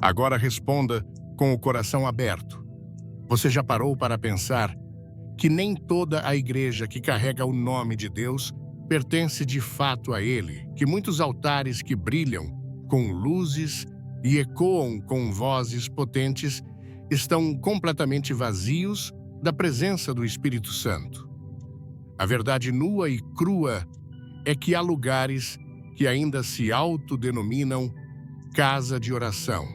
Agora responda com o coração aberto. Você já parou para pensar que nem toda a igreja que carrega o nome de Deus pertence de fato a Ele, que muitos altares que brilham com luzes e ecoam com vozes potentes estão completamente vazios da presença do Espírito Santo? A verdade nua e crua é que há lugares que ainda se autodenominam casa de oração,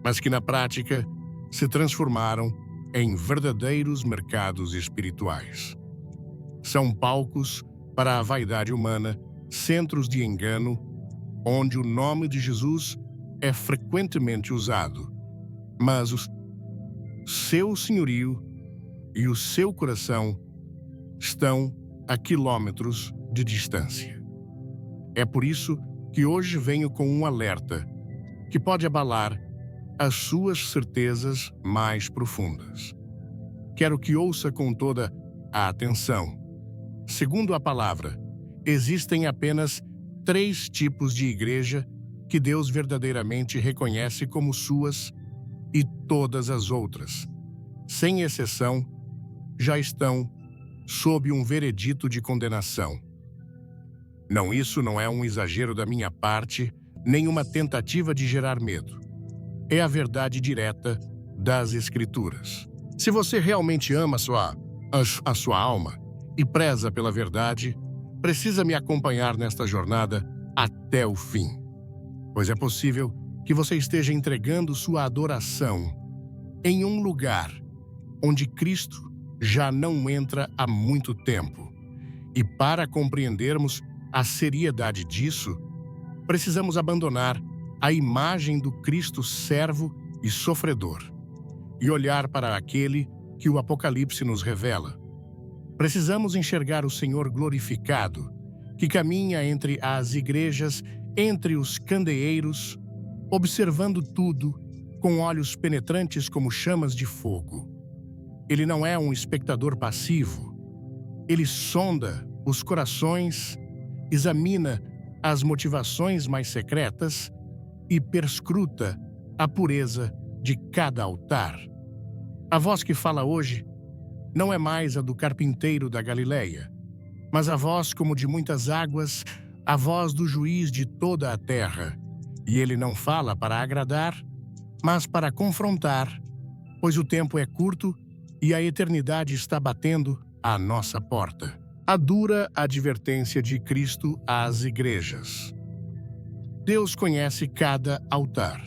mas que na prática se transformaram em verdadeiros mercados espirituais. São palcos para a vaidade humana, centros de engano, onde o nome de Jesus é frequentemente usado, mas o seu senhorio e o seu coração estão a quilômetros de distância. É por isso que hoje venho com um alerta que pode abalar as suas certezas mais profundas. Quero que ouça com toda a atenção. Segundo a palavra, existem apenas 3 tipos de igreja que Deus verdadeiramente reconhece como suas, e todas as outras, sem exceção, já estão sob um veredito de condenação. Não, isso não é um exagero da minha parte, nem uma tentativa de gerar medo. É a verdade direta das Escrituras. Se você realmente ama a sua alma e preza pela verdade, precisa me acompanhar nesta jornada até o fim. Pois é possível que você esteja entregando sua adoração em um lugar onde Cristo já não entra há muito tempo. E para compreendermos a seriedade disso, precisamos abandonar a imagem do Cristo servo e sofredor e olhar para aquele que o Apocalipse nos revela. Precisamos enxergar o Senhor glorificado, que caminha entre as igrejas, entre os candeeiros, observando tudo com olhos penetrantes como chamas de fogo. Ele não é um espectador passivo. Ele sonda os corações, examina as motivações mais secretas e perscruta a pureza de cada altar. A voz que fala hoje não é mais a do carpinteiro da Galileia, mas a voz como de muitas águas, a voz do juiz de toda a terra. E ele não fala para agradar, mas para confrontar, pois o tempo é curto e a eternidade está batendo à nossa porta. A dura advertência de Cristo às igrejas. Deus conhece cada altar.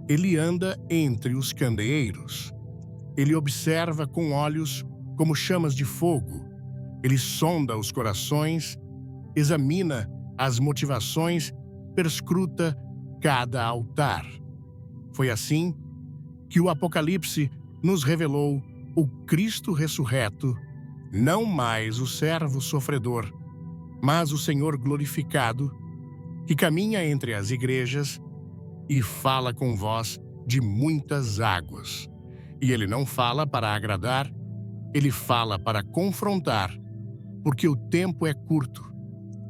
Ele anda entre os candeeiros. Ele observa com olhos como chamas de fogo. Ele sonda os corações, examina as motivações, perscruta cada altar. Foi assim que o Apocalipse nos revelou o Cristo ressurreto, não mais o servo sofredor, mas o Senhor glorificado, que caminha entre as igrejas e fala com voz de muitas águas. E ele não fala para agradar, ele fala para confrontar, porque o tempo é curto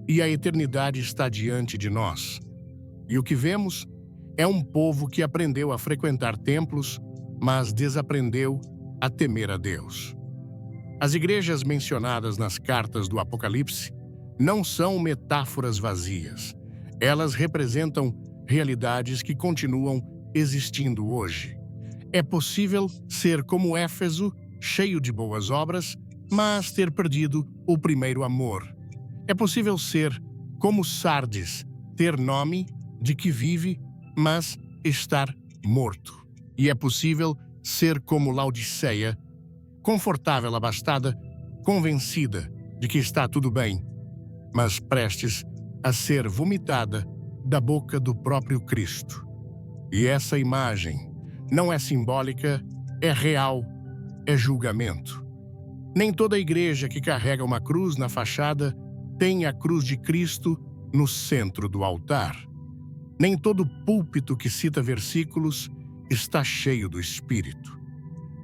e a eternidade está diante de nós. E o que vemos é um povo que aprendeu a frequentar templos, mas desaprendeu a temer a Deus. As igrejas mencionadas nas cartas do Apocalipse não são metáforas vazias. Elas representam realidades que continuam existindo hoje. É possível ser como Éfeso, cheio de boas obras, mas ter perdido o primeiro amor. É possível ser como Sardes, ter nome de que vive, mas estar morto. E é possível ser como Laodiceia, confortável, abastada, convencida de que está tudo bem, mas prestes a ser vomitada da boca do próprio Cristo. E essa imagem não é simbólica, é real, é julgamento. Nem toda igreja que carrega uma cruz na fachada tem a cruz de Cristo no centro do altar. Nem todo púlpito que cita versículos está cheio do Espírito.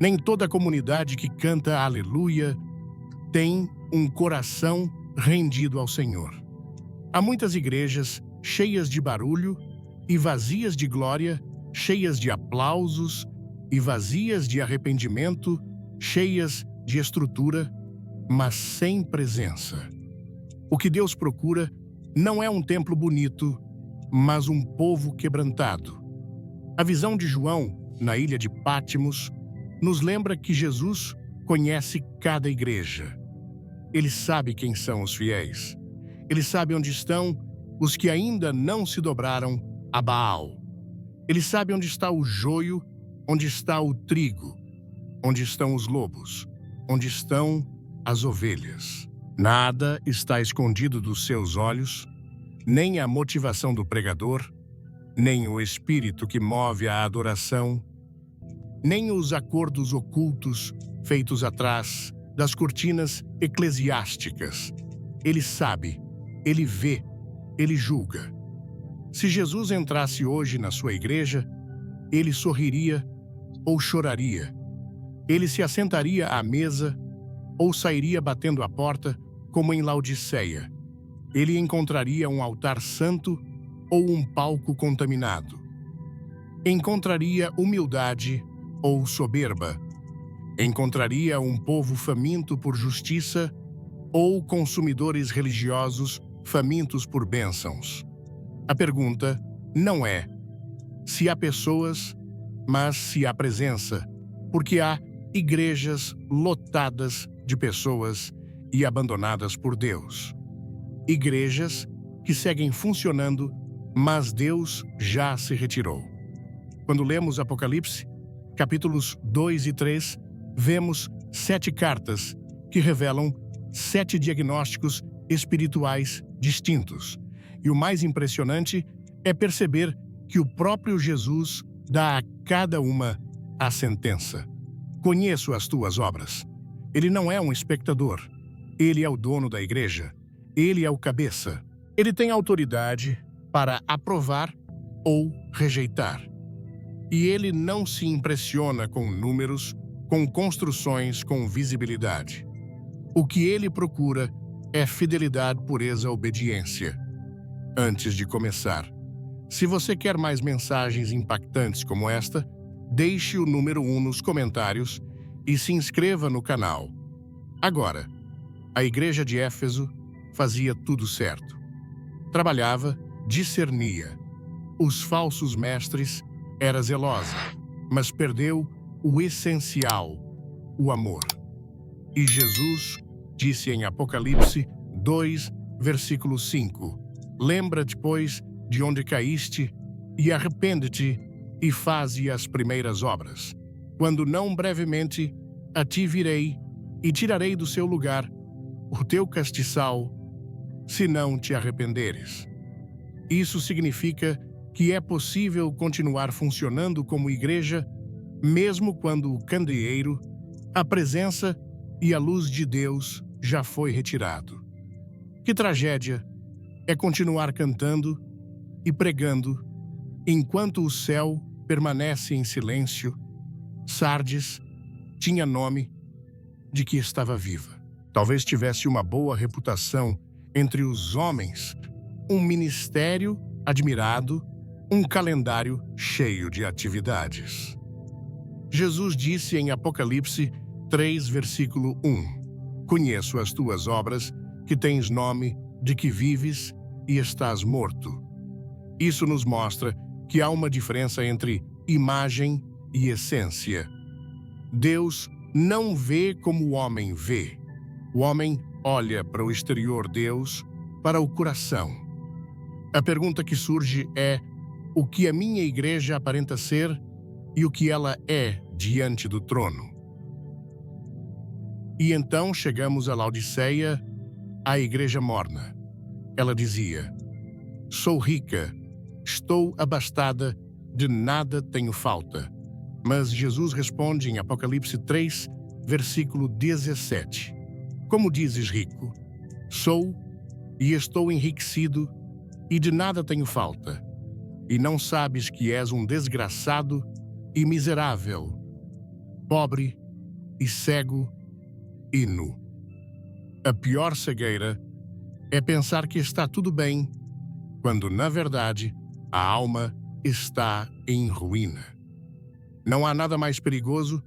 Nem toda comunidade que canta aleluia tem um coração rendido ao Senhor. Há muitas igrejas cheias de barulho e vazias de glória, cheias de aplausos e vazias de arrependimento, cheias de estrutura, mas sem presença. O que Deus procura não é um templo bonito, mas um povo quebrantado. A visão de João, na ilha de Pátimos, nos lembra que Jesus conhece cada igreja. Ele sabe quem são os fiéis. Ele sabe onde estão os que ainda não se dobraram a Baal. Ele sabe onde está o joio, onde está o trigo, onde estão os lobos, onde estão as ovelhas. Nada está escondido dos seus olhos, nem a motivação do pregador, nem o espírito que move a adoração, nem os acordos ocultos feitos atrás das cortinas eclesiásticas. Ele sabe, ele vê, ele julga. Se Jesus entrasse hoje na sua igreja, ele sorriria ou choraria. Ele se assentaria à mesa ou sairia batendo a porta, como em Laodiceia. Ele encontraria um altar santo ou um palco contaminado. Encontraria humildade ou soberba. Encontraria um povo faminto por justiça ou consumidores religiosos famintos por bênçãos. A pergunta não é se há pessoas, mas se há presença, porque há igrejas lotadas de pessoas e abandonadas por Deus. Igrejas que seguem funcionando, mas Deus já se retirou. Quando lemos Apocalipse, capítulos 2 e 3, vemos 7 cartas que revelam 7 diagnósticos espirituais distintos. E o mais impressionante é perceber que o próprio Jesus dá a cada uma a sentença. Conheço as tuas obras. Ele não é um espectador. Ele é o dono da igreja. Ele é o cabeça. Ele tem autoridade para aprovar ou rejeitar. E ele não se impressiona com números, com construções, com visibilidade. O que ele procura é fidelidade, pureza, obediência. Antes de começar, se você quer mais mensagens impactantes como esta, deixe o número 1 nos comentários e se inscreva no canal. Agora, a igreja de Éfeso fazia tudo certo. Trabalhava, discernia. Os falsos mestres era zelosa, mas perdeu o essencial, o amor. E Jesus disse em Apocalipse 2, versículo 5, lembra-te, pois, de onde caíste, e arrepende-te, e faze as primeiras obras. Quando não brevemente, a ti virei, e tirarei do seu lugar o teu castiçal, se não te arrependeres. Isso significa que é possível continuar funcionando como igreja, mesmo quando o candeeiro, a presença e a luz de Deus já foi retirado. Que tragédia é continuar cantando e pregando enquanto o céu permanece em silêncio. Sardes tinha nome de que estava viva. Talvez tivesse uma boa reputação entre os homens, um ministério admirado, um calendário cheio de atividades. Jesus disse em Apocalipse 3, versículo 1, conheço as tuas obras, que tens nome de que vives e estás morto. Isso nos mostra que há uma diferença entre imagem e essência. Deus não vê como o homem vê. O homem olha para o exterior, Deus para o coração. A pergunta que surge é: o que a minha igreja aparenta ser e o que ela é diante do trono? E então chegamos a Laodiceia, a igreja morna. Ela dizia: sou rica, estou abastada, de nada tenho falta. Mas Jesus responde em Apocalipse 3, versículo 17. Como dizes, rico? Sou e estou enriquecido e de nada tenho falta. E não sabes que és um desgraçado e miserável, pobre e cego e nu. A pior cegueira é pensar que está tudo bem, quando, na verdade, a alma está em ruína. Não há nada mais perigoso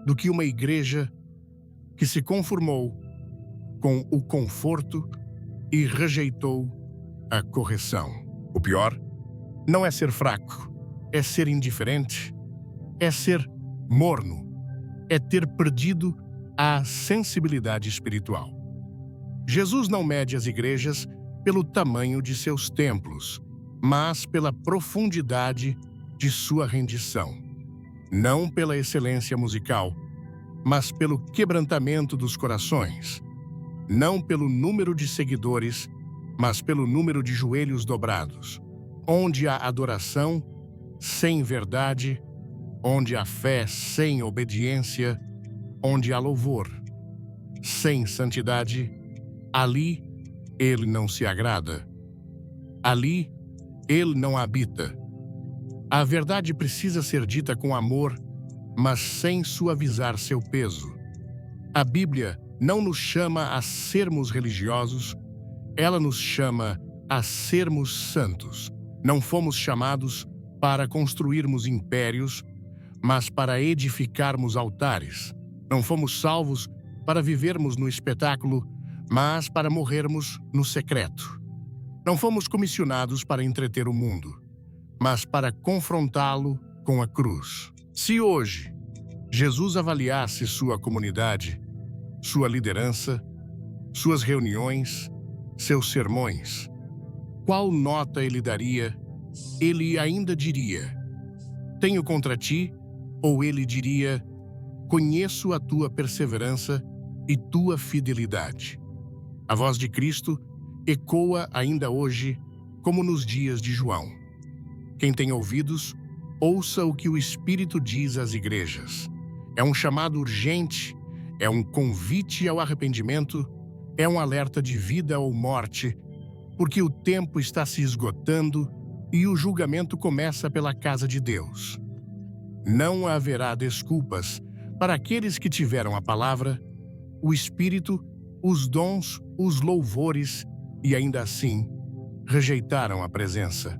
do que uma igreja que se conformou com o conforto e rejeitou a correção. O pior não é ser fraco, é ser indiferente, é ser morno, é ter perdido a sensibilidade espiritual. Jesus não mede as igrejas pelo tamanho de seus templos, mas pela profundidade de sua rendição. Não pela excelência musical, mas pelo quebrantamento dos corações. Não pelo número de seguidores, mas pelo número de joelhos dobrados. Onde há adoração sem verdade, onde há fé sem obediência, onde há louvor sem santidade, ali ele não se agrada. Ali ele não habita. A verdade precisa ser dita com amor, mas sem suavizar seu peso. A Bíblia não nos chama a sermos religiosos, ela nos chama a sermos santos. Não fomos chamados para construirmos impérios, mas para edificarmos altares. Não fomos salvos para vivermos no espetáculo, mas para morrermos no secreto. Não fomos comissionados para entreter o mundo, mas para confrontá-lo com a cruz. Se hoje Jesus avaliasse sua comunidade, sua liderança, suas reuniões, seus sermões, qual nota ele daria? Ele ainda diria: tenho contra ti, ou ele diria: conheço a tua perseverança e tua fidelidade. A voz de Cristo ecoa ainda hoje, como nos dias de João. Quem tem ouvidos, ouça o que o Espírito diz às igrejas. É um chamado urgente, é um convite ao arrependimento, é um alerta de vida ou morte, porque o tempo está se esgotando e o julgamento começa pela casa de Deus. Não haverá desculpas para aqueles que tiveram a palavra, o Espírito, os dons, os louvores e ainda assim rejeitaram a presença.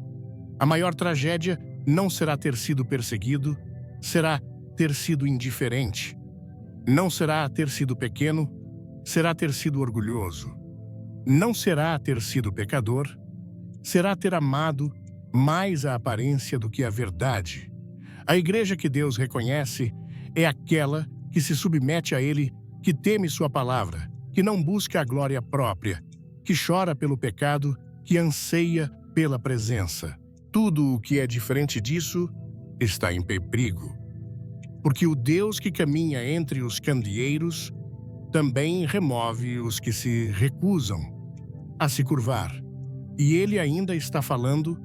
A maior tragédia não será ter sido perseguido, será ter sido indiferente. Não será ter sido pequeno, será ter sido orgulhoso. Não será ter sido pecador, será ter amado mais a aparência do que a verdade. A igreja que Deus reconhece é aquela que se submete a Ele, que teme sua palavra, que não busca a glória própria, que chora pelo pecado, que anseia pela presença. Tudo o que é diferente disso está em perigo. Porque o Deus que caminha entre os candeeiros também remove os que se recusam a se curvar. E Ele ainda está falando,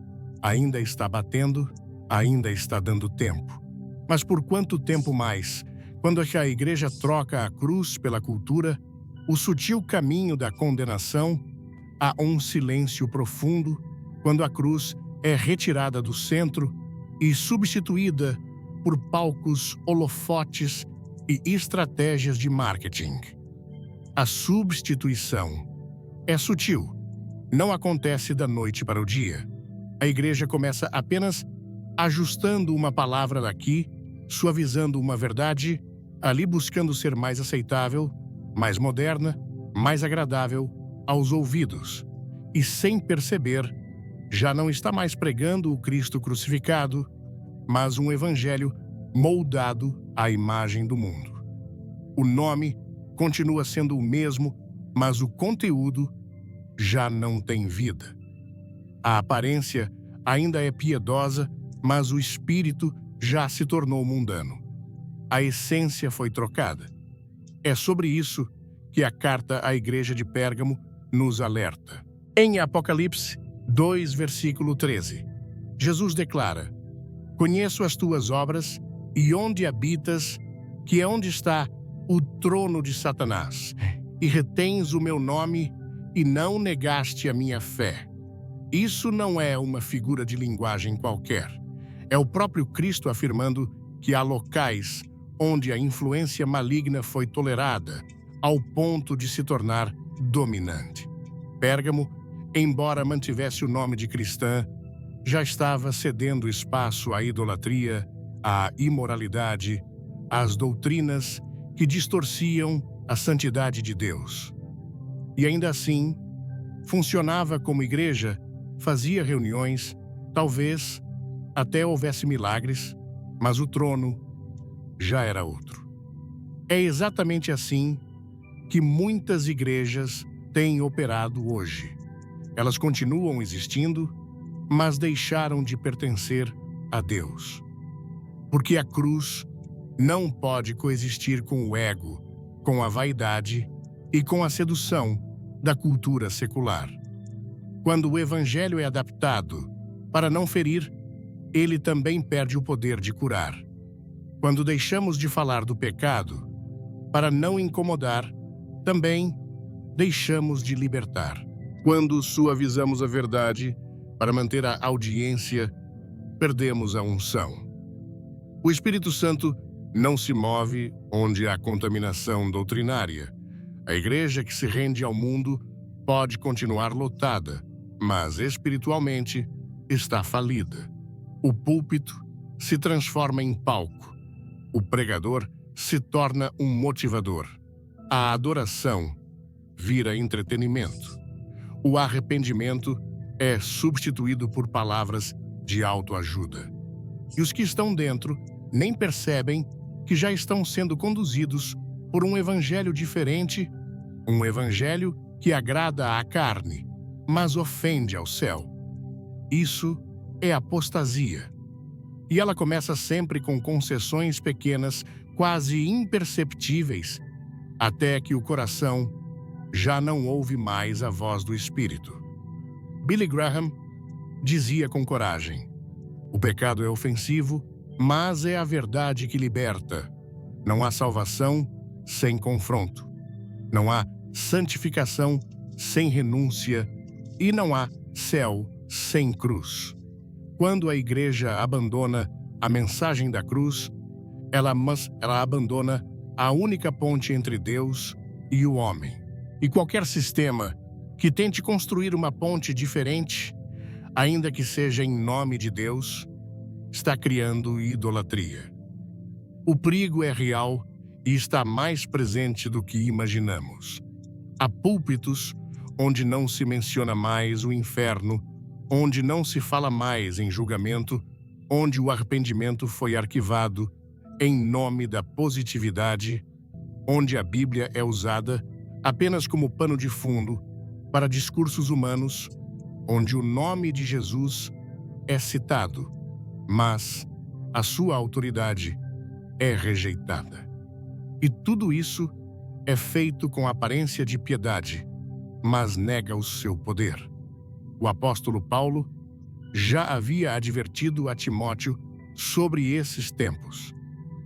ainda está batendo, ainda está dando tempo. Mas por quanto tempo mais, quando a igreja troca a cruz pela cultura, o sutil caminho da condenação, há um silêncio profundo quando a cruz é retirada do centro e substituída por palcos, holofotes e estratégias de marketing. A substituição é sutil, não acontece da noite para o dia. A igreja começa apenas ajustando uma palavra daqui, suavizando uma verdade, ali buscando ser mais aceitável, mais moderna, mais agradável aos ouvidos. E sem perceber, já não está mais pregando o Cristo crucificado, mas um evangelho moldado à imagem do mundo. O nome continua sendo o mesmo, mas o conteúdo já não tem vida. A aparência ainda é piedosa, mas o espírito já se tornou mundano. A essência foi trocada. É sobre isso que a carta à igreja de Pérgamo nos alerta. Em Apocalipse 2, versículo 13, Jesus declara: conheço as tuas obras e onde habitas, que é onde está o trono de Satanás, e retens o meu nome e não negaste a minha fé. Isso não é uma figura de linguagem qualquer. É o próprio Cristo afirmando que há locais onde a influência maligna foi tolerada ao ponto de se tornar dominante. Pérgamo, embora mantivesse o nome de cristã, já estava cedendo espaço à idolatria, à imoralidade, às doutrinas que distorciam a santidade de Deus. E ainda assim, funcionava como igreja, fazia reuniões, talvez até houvesse milagres, mas o trono já era outro. É exatamente assim que muitas igrejas têm operado hoje. Elas continuam existindo, mas deixaram de pertencer a Deus. Porque a cruz não pode coexistir com o ego, com a vaidade e com a sedução da cultura secular. Quando o evangelho é adaptado para não ferir, ele também perde o poder de curar. Quando deixamos de falar do pecado para não incomodar, também deixamos de libertar. Quando suavizamos a verdade para manter a audiência, perdemos a unção. O Espírito Santo não se move onde há contaminação doutrinária. A igreja que se rende ao mundo pode continuar lotada, mas espiritualmente está falida. O púlpito se transforma em palco. O pregador se torna um motivador. A adoração vira entretenimento. O arrependimento é substituído por palavras de autoajuda. E os que estão dentro nem percebem que já estão sendo conduzidos por um evangelho diferente, um evangelho que agrada à carne, mas ofende ao céu. Isso é apostasia. E ela começa sempre com concessões pequenas, quase imperceptíveis, até que o coração já não ouve mais a voz do Espírito. Billy Graham dizia com coragem: o pecado é ofensivo, mas é a verdade que liberta. Não há salvação sem confronto. Não há santificação sem renúncia. E não há céu sem cruz. Quando a igreja abandona a mensagem da cruz, ela abandona a única ponte entre Deus e o homem. E qualquer sistema que tente construir uma ponte diferente, ainda que seja em nome de Deus, está criando idolatria. O perigo é real e está mais presente do que imaginamos. Há púlpitos onde não se menciona mais o inferno, onde não se fala mais em julgamento, onde o arrependimento foi arquivado em nome da positividade, onde a Bíblia é usada apenas como pano de fundo para discursos humanos, onde o nome de Jesus é citado, mas a sua autoridade é rejeitada. E tudo isso é feito com aparência de piedade, mas nega o seu poder. O apóstolo Paulo já havia advertido a Timóteo sobre esses tempos.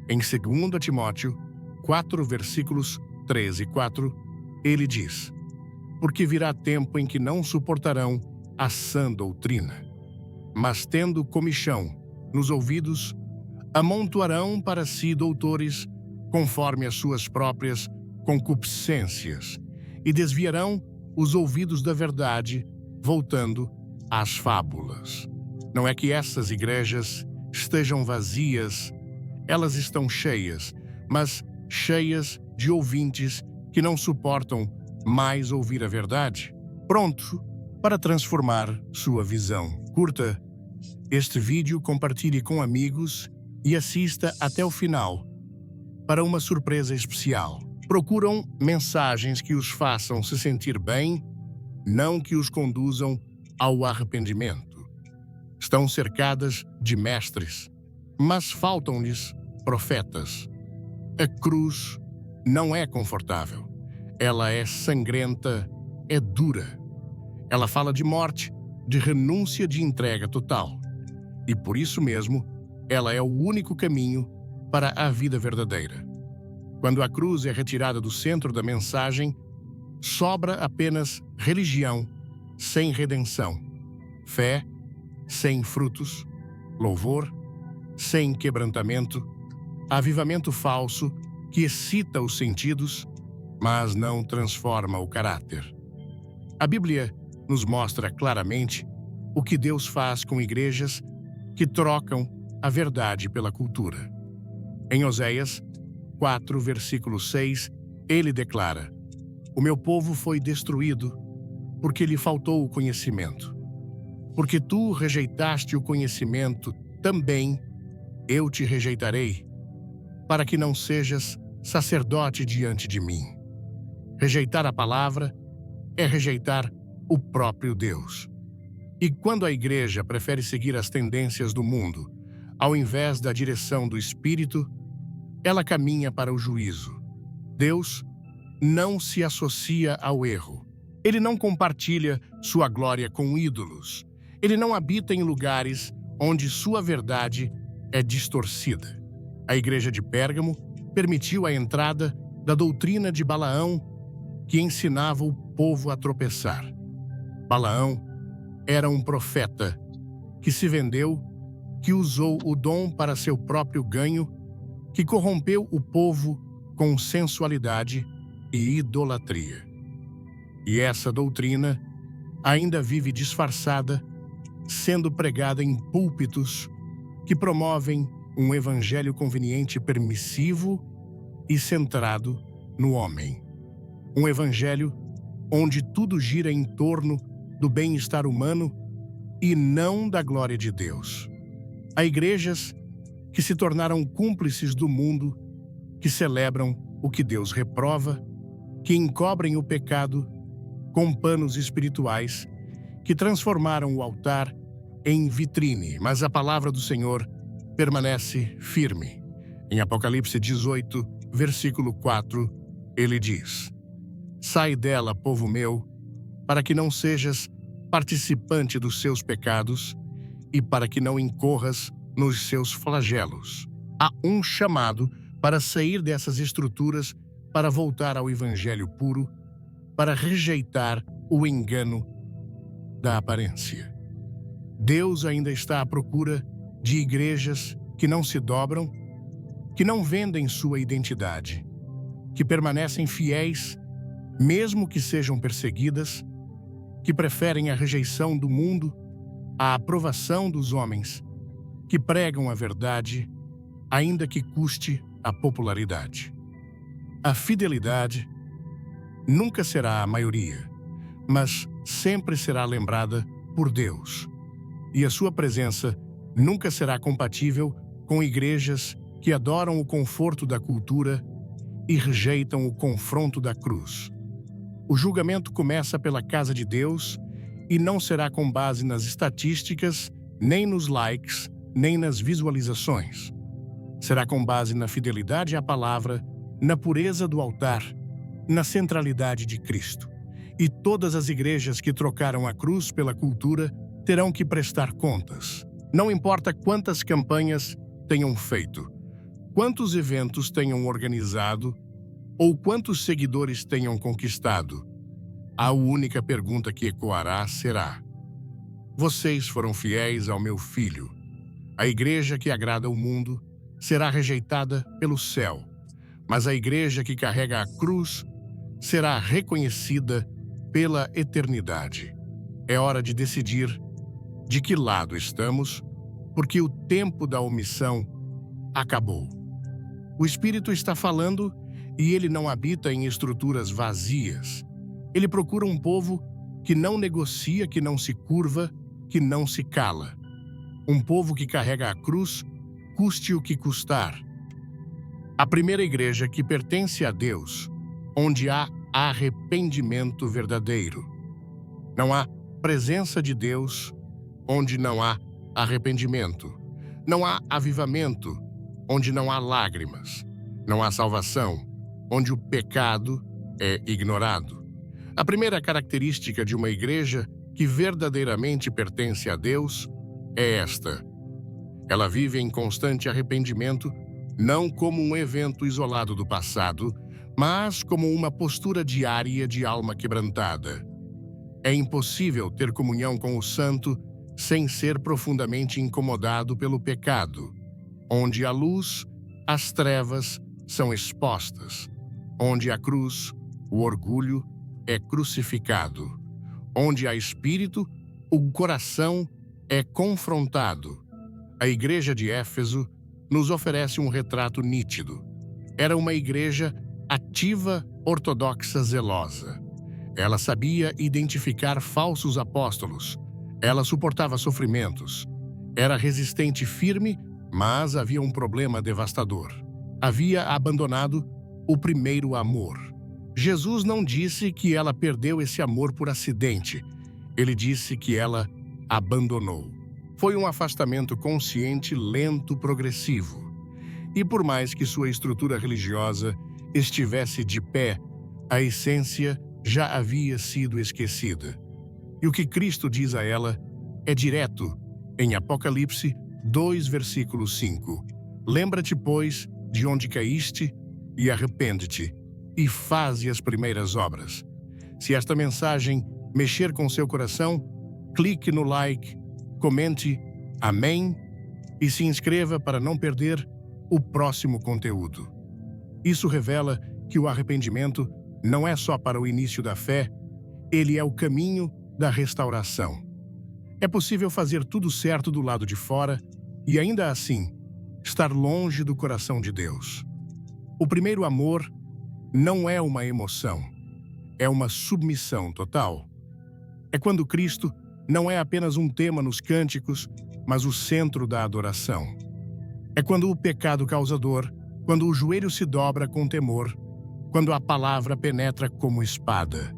Em 2 Timóteo 4, versículos 3 e 4, ele diz: porque virá tempo em que não suportarão a sã doutrina, mas tendo comichão nos ouvidos, amontoarão para si doutores conforme as suas próprias concupiscências e desviarão os ouvidos da verdade, voltando às fábulas. Não é que essas igrejas estejam vazias, elas estão cheias, mas cheias de ouvintes que não suportam mais ouvir a verdade, pronto para transformar sua visão. Curta este vídeo, compartilhe com amigos e assista até o final para uma surpresa especial. Procuram mensagens que os façam se sentir bem, não que os conduzam ao arrependimento. Estão cercadas de mestres, mas faltam-lhes profetas. A cruz não é confortável. Ela é sangrenta, é dura. Ela fala de morte, de renúncia, de entrega total. E por isso mesmo, ela é o único caminho para a vida verdadeira. Quando a cruz é retirada do centro da mensagem, sobra apenas religião sem redenção, fé sem frutos, louvor sem quebrantamento, avivamento falso que excita os sentidos, mas não transforma o caráter. A Bíblia nos mostra claramente o que Deus faz com igrejas que trocam a verdade pela cultura. Em Oséias 4, versículo 6, ele declara: "O meu povo foi destruído porque lhe faltou o conhecimento. Porque tu rejeitaste o conhecimento, também eu te rejeitarei, para que não sejas sacerdote diante de mim." Rejeitar a palavra é rejeitar o próprio Deus. E quando a igreja prefere seguir as tendências do mundo, ao invés da direção do Espírito, ela caminha para o juízo. Deus não se associa ao erro. Ele não compartilha sua glória com ídolos. Ele não habita em lugares onde sua verdade é distorcida. A igreja de Pérgamo permitiu a entrada da doutrina de Balaão, que ensinava o povo a tropeçar. Balaão era um profeta que se vendeu, que usou o dom para seu próprio ganho, que corrompeu o povo com sensualidade e idolatria. E essa doutrina ainda vive disfarçada, sendo pregada em púlpitos que promovem um evangelho conveniente, permissivo e centrado no homem. Um evangelho onde tudo gira em torno do bem-estar humano e não da glória de Deus. Há igrejas que se tornaram cúmplices do mundo, que celebram o que Deus reprova, que encobrem o pecado com panos espirituais, que transformaram o altar em vitrine, mas a palavra do Senhor permanece firme. Em Apocalipse 18, versículo 4, ele diz: "Sai dela, povo meu, para que não sejas participante dos seus pecados e para que não incorras nos seus flagelos." Há um chamado para sair dessas estruturas, para voltar ao evangelho puro, para rejeitar o engano da aparência. Deus ainda está à procura de igrejas que não se dobram, que não vendem sua identidade, que permanecem fiéis, mesmo que sejam perseguidas, que preferem a rejeição do mundo à aprovação dos homens, que pregam a verdade, ainda que custe a popularidade. A fidelidade nunca será a maioria, mas sempre será lembrada por Deus. E a sua presença nunca será compatível com igrejas que adoram o conforto da cultura e rejeitam o confronto da cruz. O julgamento começa pela casa de Deus e não será com base nas estatísticas, nem nos likes, nem nas visualizações. Será com base na fidelidade à palavra, na pureza do altar, na centralidade de Cristo. E todas as igrejas que trocaram a cruz pela cultura terão que prestar contas. Não importa quantas campanhas tenham feito, quantos eventos tenham organizado ou quantos seguidores tenham conquistado, a única pergunta que ecoará será: vocês foram fiéis ao meu filho? A igreja que agrada o mundo será rejeitada pelo céu, mas a igreja que carrega a cruz será reconhecida pela eternidade. É hora de decidir de que lado estamos, porque o tempo da omissão acabou. O Espírito está falando e ele não habita em estruturas vazias. Ele procura um povo que não negocia, que não se curva, que não se cala. Um povo que carrega a cruz, custe o que custar. A primeira igreja que pertence a Deus, onde há arrependimento verdadeiro. Não há presença de Deus onde não há arrependimento. Não há avivamento onde não há lágrimas. Não há salvação onde o pecado é ignorado. A primeira característica de uma igreja que verdadeiramente pertence a Deus é esta: ela vive em constante arrependimento, não como um evento isolado do passado, mas como uma postura diária de alma quebrantada. É impossível ter comunhão com o santo sem ser profundamente incomodado pelo pecado. Onde há luz, as trevas são expostas. Onde há cruz, o orgulho é crucificado. Onde há espírito, o coração é confrontado. A igreja de Éfeso nos oferece um retrato nítido. Era uma igreja ativa, ortodoxa, zelosa. Ela sabia identificar falsos apóstolos. Ela suportava sofrimentos. Era resistente e firme, mas havia um problema devastador. Havia abandonado o primeiro amor. Jesus não disse que ela perdeu esse amor por acidente. Ele disse que ela abandonou. Foi um afastamento consciente, lento, progressivo. E por mais que sua estrutura religiosa estivesse de pé, a essência já havia sido esquecida. E o que Cristo diz a ela é direto em Apocalipse 2, versículo 5. Lembra-te, pois, de onde caíste e arrepende-te, e faze as primeiras obras. Se esta mensagem mexer com seu coração, clique no like, comente amém e se inscreva para não perder o próximo conteúdo. Isso revela que o arrependimento não é só para o início da fé, ele é o caminho da restauração. É possível fazer tudo certo do lado de fora e ainda assim estar longe do coração de Deus. O primeiro amor não é uma emoção, é uma submissão total. É quando Cristo não é apenas um tema nos cânticos, mas o centro da adoração. É quando o pecado causa dor, quando o joelho se dobra com temor, quando a palavra penetra como espada.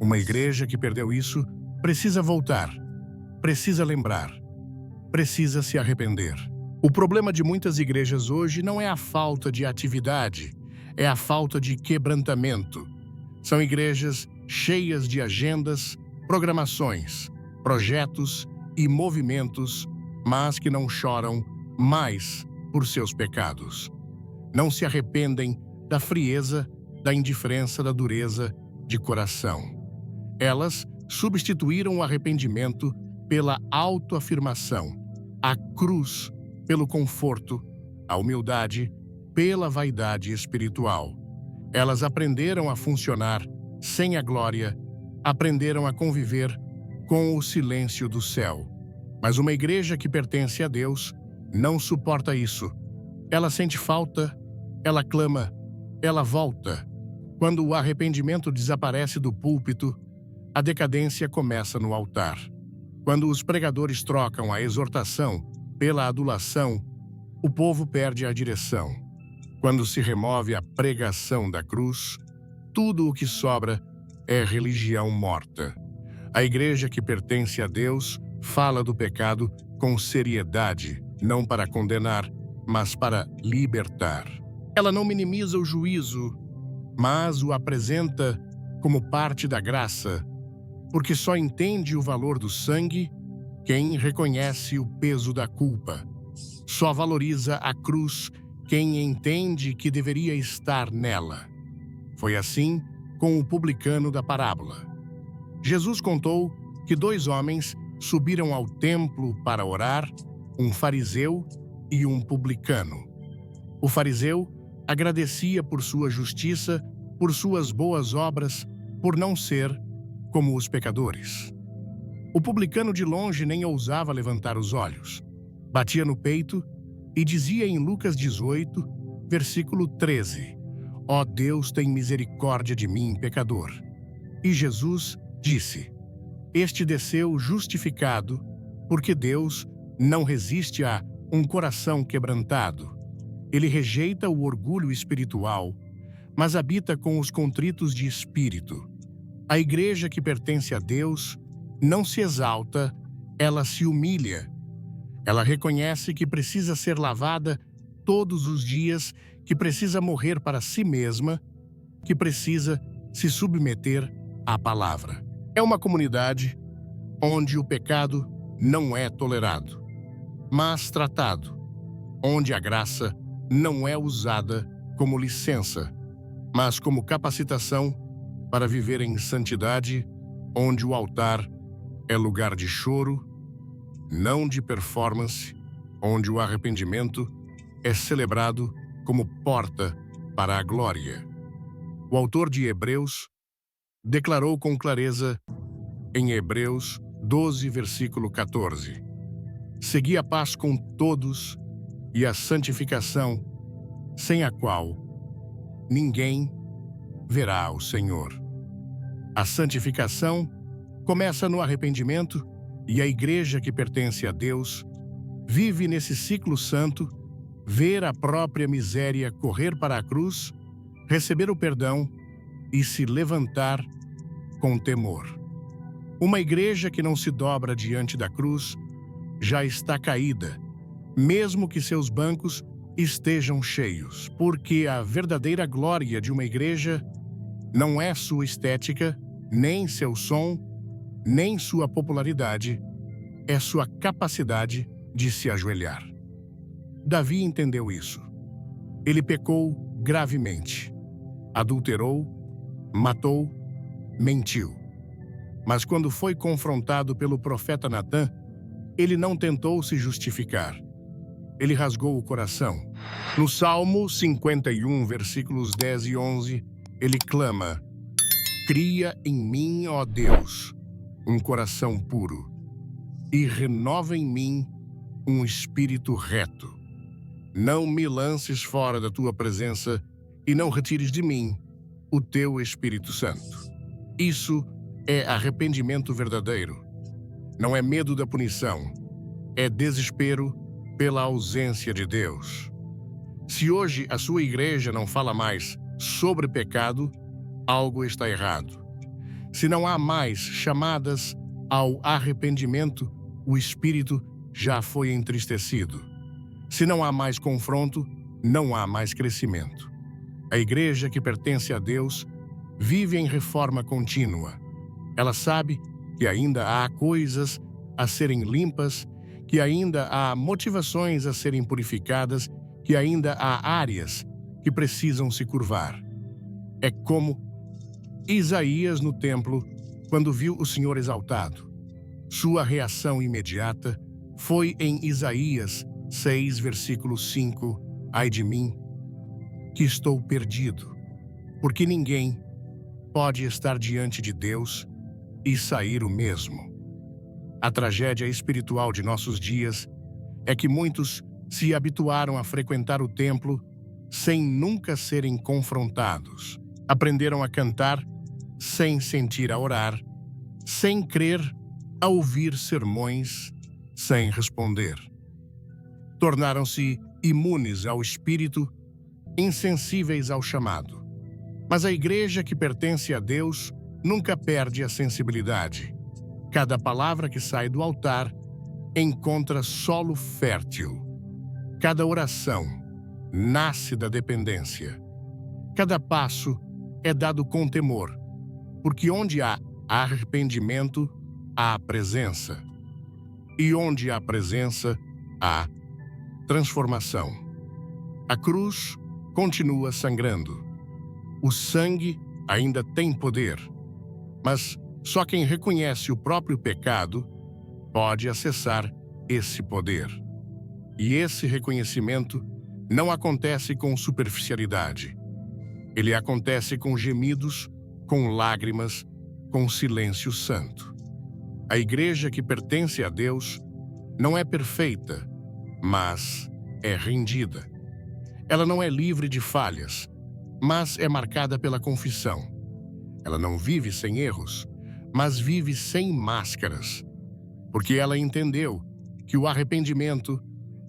Uma igreja que perdeu isso precisa voltar, precisa lembrar, precisa se arrepender. O problema de muitas igrejas hoje não é a falta de atividade, é a falta de quebrantamento. São igrejas cheias de agendas, programações, projetos e movimentos, mas que não choram mais por seus pecados. Não se arrependem da frieza, da indiferença, da dureza de coração. Elas substituíram o arrependimento pela autoafirmação, a cruz pelo conforto, a humildade pela vaidade espiritual. Elas aprenderam a funcionar sem a glória, aprenderam a conviver com o silêncio do céu. Mas uma igreja que pertence a Deus não suporta isso. Ela sente falta, ela clama, ela volta. Quando o arrependimento desaparece do púlpito, a decadência começa no altar. Quando os pregadores trocam a exortação pela adulação, o povo perde a direção. Quando se remove a pregação da cruz, tudo o que sobra é religião morta. A igreja que pertence a Deus fala do pecado com seriedade, não para condenar, mas para libertar. Ela não minimiza o juízo, mas o apresenta como parte da graça, porque só entende o valor do sangue quem reconhece o peso da culpa. Só valoriza a cruz quem entende que deveria estar nela. Foi assim com o publicano da parábola. Jesus contou que 2 homens subiram ao templo para orar, um fariseu e um publicano. O fariseu agradecia por sua justiça, por suas boas obras, por não ser como os pecadores. O publicano de longe nem ousava levantar os olhos. Batia no peito e dizia em Lucas 18, versículo 13, Ó Deus, tem misericórdia de mim, pecador. E Jesus disse, Este desceu justificado, porque Deus não resiste a um coração quebrantado. Ele rejeita o orgulho espiritual, mas habita com os contritos de espírito. A igreja que pertence a Deus não se exalta, ela se humilha. Ela reconhece que precisa ser lavada todos os dias, que precisa morrer para si mesma, que precisa se submeter à palavra. É uma comunidade onde o pecado não é tolerado, mas tratado, onde a graça não é usada como licença, mas como capacitação para viver em santidade, onde o altar é lugar de choro, não de performance, onde o arrependimento é celebrado como porta para a glória. O autor de Hebreus declarou com clareza em Hebreus 12, versículo 14. Segui a paz com todos e a santificação, sem a qual ninguém verá o Senhor. A santificação começa no arrependimento e a igreja que pertence a Deus vive nesse ciclo santo, ver a própria miséria correr para a cruz, receber o perdão e se levantar com temor. Uma igreja que não se dobra diante da cruz já está caída, mesmo que seus bancos estejam cheios, porque a verdadeira glória de uma igreja não é sua estética, nem seu som, nem sua popularidade, é sua capacidade de se ajoelhar. Davi entendeu isso. Ele pecou gravemente, adulterou, matou, mentiu. Mas quando foi confrontado pelo profeta Natã, ele não tentou se justificar. Ele rasgou o coração. No Salmo 51, versículos 10 e 11, ele clama: Cria em mim, ó Deus, um coração puro, e renova em mim um espírito reto. Não me lances fora da tua presença e não retires de mim o teu Espírito Santo. Isso é arrependimento verdadeiro. Não é medo da punição, é desespero pela ausência de Deus. Se hoje a sua igreja não fala mais sobre pecado, algo está errado. Se não há mais chamadas ao arrependimento, o espírito já foi entristecido. Se não há mais confronto, não há mais crescimento. A igreja que pertence a Deus vive em reforma contínua. Ela sabe que ainda há coisas a serem limpas, que ainda há motivações a serem purificadas, que ainda há áreas que precisam se curvar. É como Isaías no templo, quando viu o Senhor exaltado. Sua reação imediata foi em Isaías 6, versículo 5, Ai de mim, que estou perdido, porque ninguém pode estar diante de Deus e sair o mesmo. A tragédia espiritual de nossos dias é que muitos se habituaram a frequentar o templo sem nunca serem confrontados. Aprenderam a cantar sem sentir a orar, sem crer a ouvir sermões, sem responder. Tornaram-se imunes ao Espírito, insensíveis ao chamado. Mas a igreja que pertence a Deus nunca perde a sensibilidade. Cada palavra que sai do altar encontra solo fértil. Cada oração nasce da dependência. Cada passo é dado com temor, porque onde há arrependimento, há presença. E onde há presença, há transformação. A cruz continua sangrando. O sangue ainda tem poder, mas só quem reconhece o próprio pecado pode acessar esse poder. E esse reconhecimento não acontece com superficialidade. Ele acontece com gemidos, com lágrimas, com silêncio santo. A igreja que pertence a Deus não é perfeita, mas é rendida. Ela não é livre de falhas, mas é marcada pela confissão. Ela não vive sem erros, mas vive sem máscaras, porque ela entendeu que o arrependimento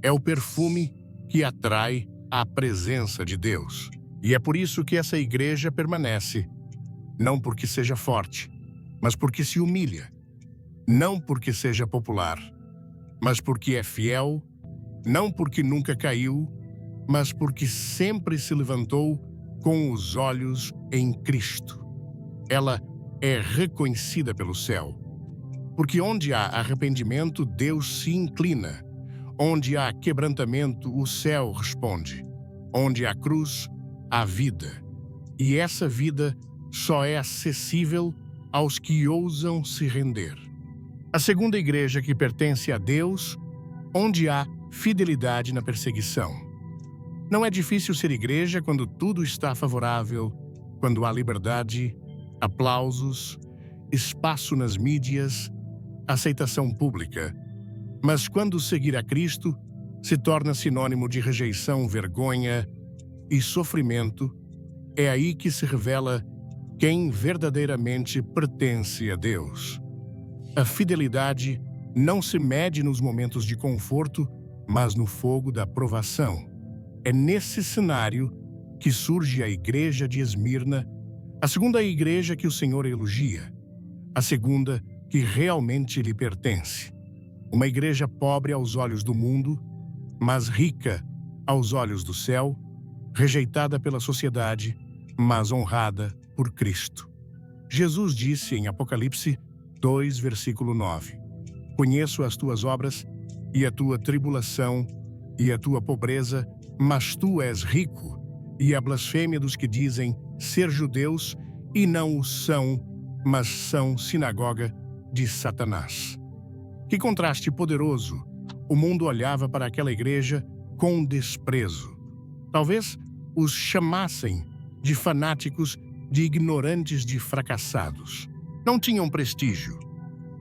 é o perfume que atrai a presença de Deus. E é por isso que essa igreja permanece, não porque seja forte, mas porque se humilha, não porque seja popular, mas porque é fiel, não porque nunca caiu, mas porque sempre se levantou com os olhos em Cristo. Ela é reconhecida pelo céu, porque onde há arrependimento, Deus se inclina. Onde há quebrantamento, o céu responde. Onde há cruz, há vida. E essa vida só é acessível aos que ousam se render. A segunda igreja que pertence a Deus, onde há fidelidade na perseguição. Não é difícil ser igreja quando tudo está favorável, quando há liberdade, aplausos, espaço nas mídias, aceitação pública. Mas quando seguir a Cristo se torna sinônimo de rejeição, vergonha e sofrimento, é aí que se revela quem verdadeiramente pertence a Deus. A fidelidade não se mede nos momentos de conforto, mas no fogo da provação. É nesse cenário que surge a igreja de Esmirna, a segunda igreja que o Senhor elogia, a segunda que realmente lhe pertence. Uma igreja pobre aos olhos do mundo, mas rica aos olhos do céu, rejeitada pela sociedade, mas honrada por Cristo. Jesus disse em Apocalipse 2, versículo 9: Conheço as tuas obras e a tua tribulação e a tua pobreza, mas tu és rico, e a blasfêmia dos que dizem ser judeus e não o são, mas são sinagoga de Satanás. Que contraste poderoso! O mundo olhava para aquela igreja com desprezo. Talvez os chamassem de fanáticos, de ignorantes, de fracassados. Não tinham prestígio,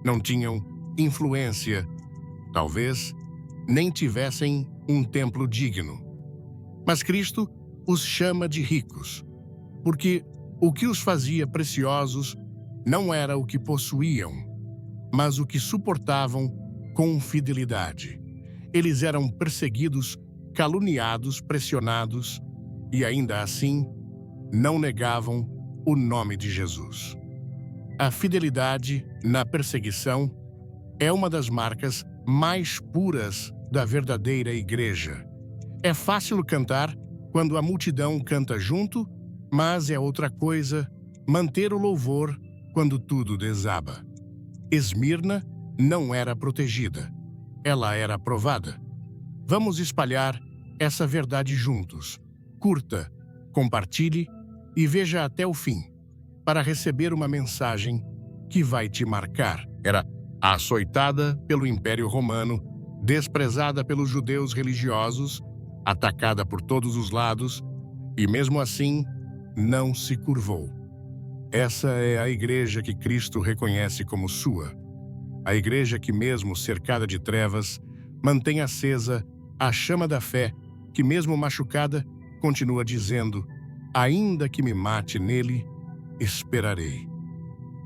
não tinham influência, talvez nem tivessem um templo digno. Mas Cristo os chama de ricos, porque o que os fazia preciosos não era o que possuíam, mas o que suportavam com fidelidade. Eles eram perseguidos, caluniados, pressionados e ainda assim não negavam o nome de Jesus. A fidelidade na perseguição é uma das marcas mais puras da verdadeira igreja. É fácil cantar quando a multidão canta junto, mas é outra coisa manter o louvor quando tudo desaba. Esmirna não era protegida, ela era provada. Vamos espalhar essa verdade juntos. Curta, compartilhe e veja até o fim, para receber uma mensagem que vai te marcar. Era açoitada pelo Império Romano, desprezada pelos judeus religiosos, atacada por todos os lados, e mesmo assim não se curvou. Essa é a igreja que Cristo reconhece como sua. A igreja que, mesmo cercada de trevas, mantém acesa a chama da fé, que mesmo machucada, continua dizendo: ainda que me mate nele, esperarei.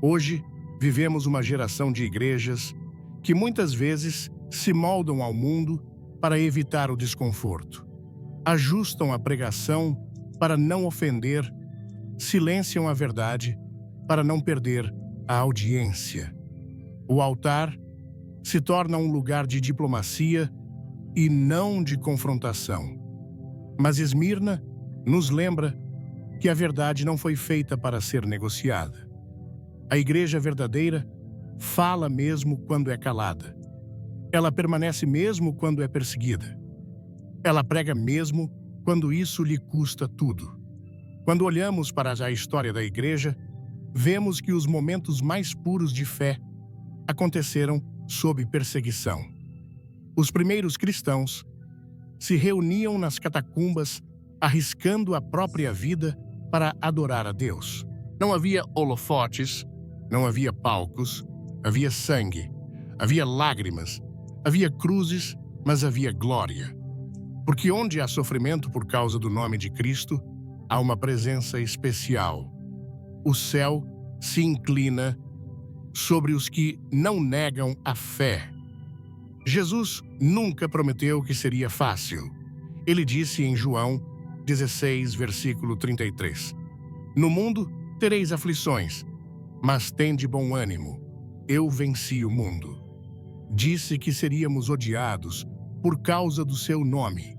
Hoje, vivemos uma geração de igrejas que muitas vezes se moldam ao mundo para evitar o desconforto. Ajustam a pregação para não ofender, silenciam a verdade para não perder a audiência. O altar se torna um lugar de diplomacia e não de confrontação. Mas Esmirna nos lembra que a verdade não foi feita para ser negociada. A igreja verdadeira fala mesmo quando é calada. Ela permanece mesmo quando é perseguida. Ela prega mesmo quando isso lhe custa tudo. Quando olhamos para a história da igreja, vemos que os momentos mais puros de fé aconteceram sob perseguição. Os primeiros cristãos se reuniam nas catacumbas, arriscando a própria vida para adorar a Deus. Não havia holofotes, não havia palcos, havia sangue, havia lágrimas, havia cruzes, mas havia glória. Porque onde há sofrimento por causa do nome de Cristo, há uma presença especial. O céu se inclina sobre os que não negam a fé. Jesus nunca prometeu que seria fácil. Ele disse em João 16, versículo 33: No mundo tereis aflições, mas tende bom ânimo. Eu venci o mundo. Disse que seríamos odiados por causa do seu nome.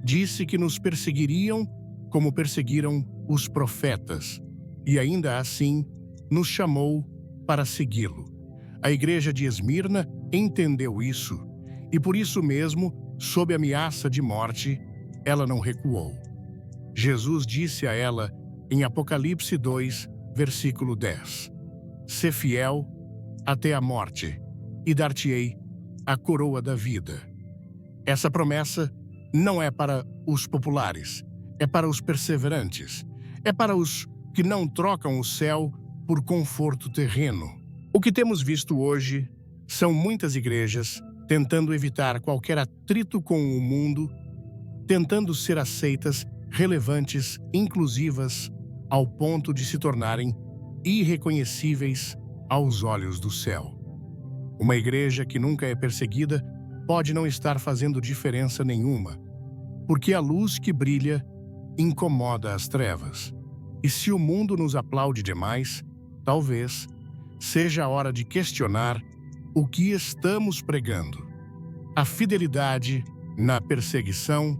Disse que nos perseguiriam como perseguiram os profetas, e ainda assim nos chamou para segui-lo. A igreja de Esmirna entendeu isso, e por isso mesmo, sob ameaça de morte, ela não recuou. Jesus disse a ela em Apocalipse 2, versículo 10: Sê fiel até a morte, e dar-te-ei a coroa da vida. Essa promessa não é para os populares, é para os perseverantes, é para os que não trocam o céu por conforto terreno. O que temos visto hoje São muitas igrejas tentando evitar qualquer atrito com o mundo, tentando ser aceitas, relevantes, inclusivas, ao ponto de se tornarem irreconhecíveis aos olhos do céu. Uma igreja que nunca é perseguida pode não estar fazendo diferença nenhuma, porque a luz que brilha incomoda as trevas. E se o mundo nos aplaude demais, talvez seja a hora de questionar o que estamos pregando. A fidelidade na perseguição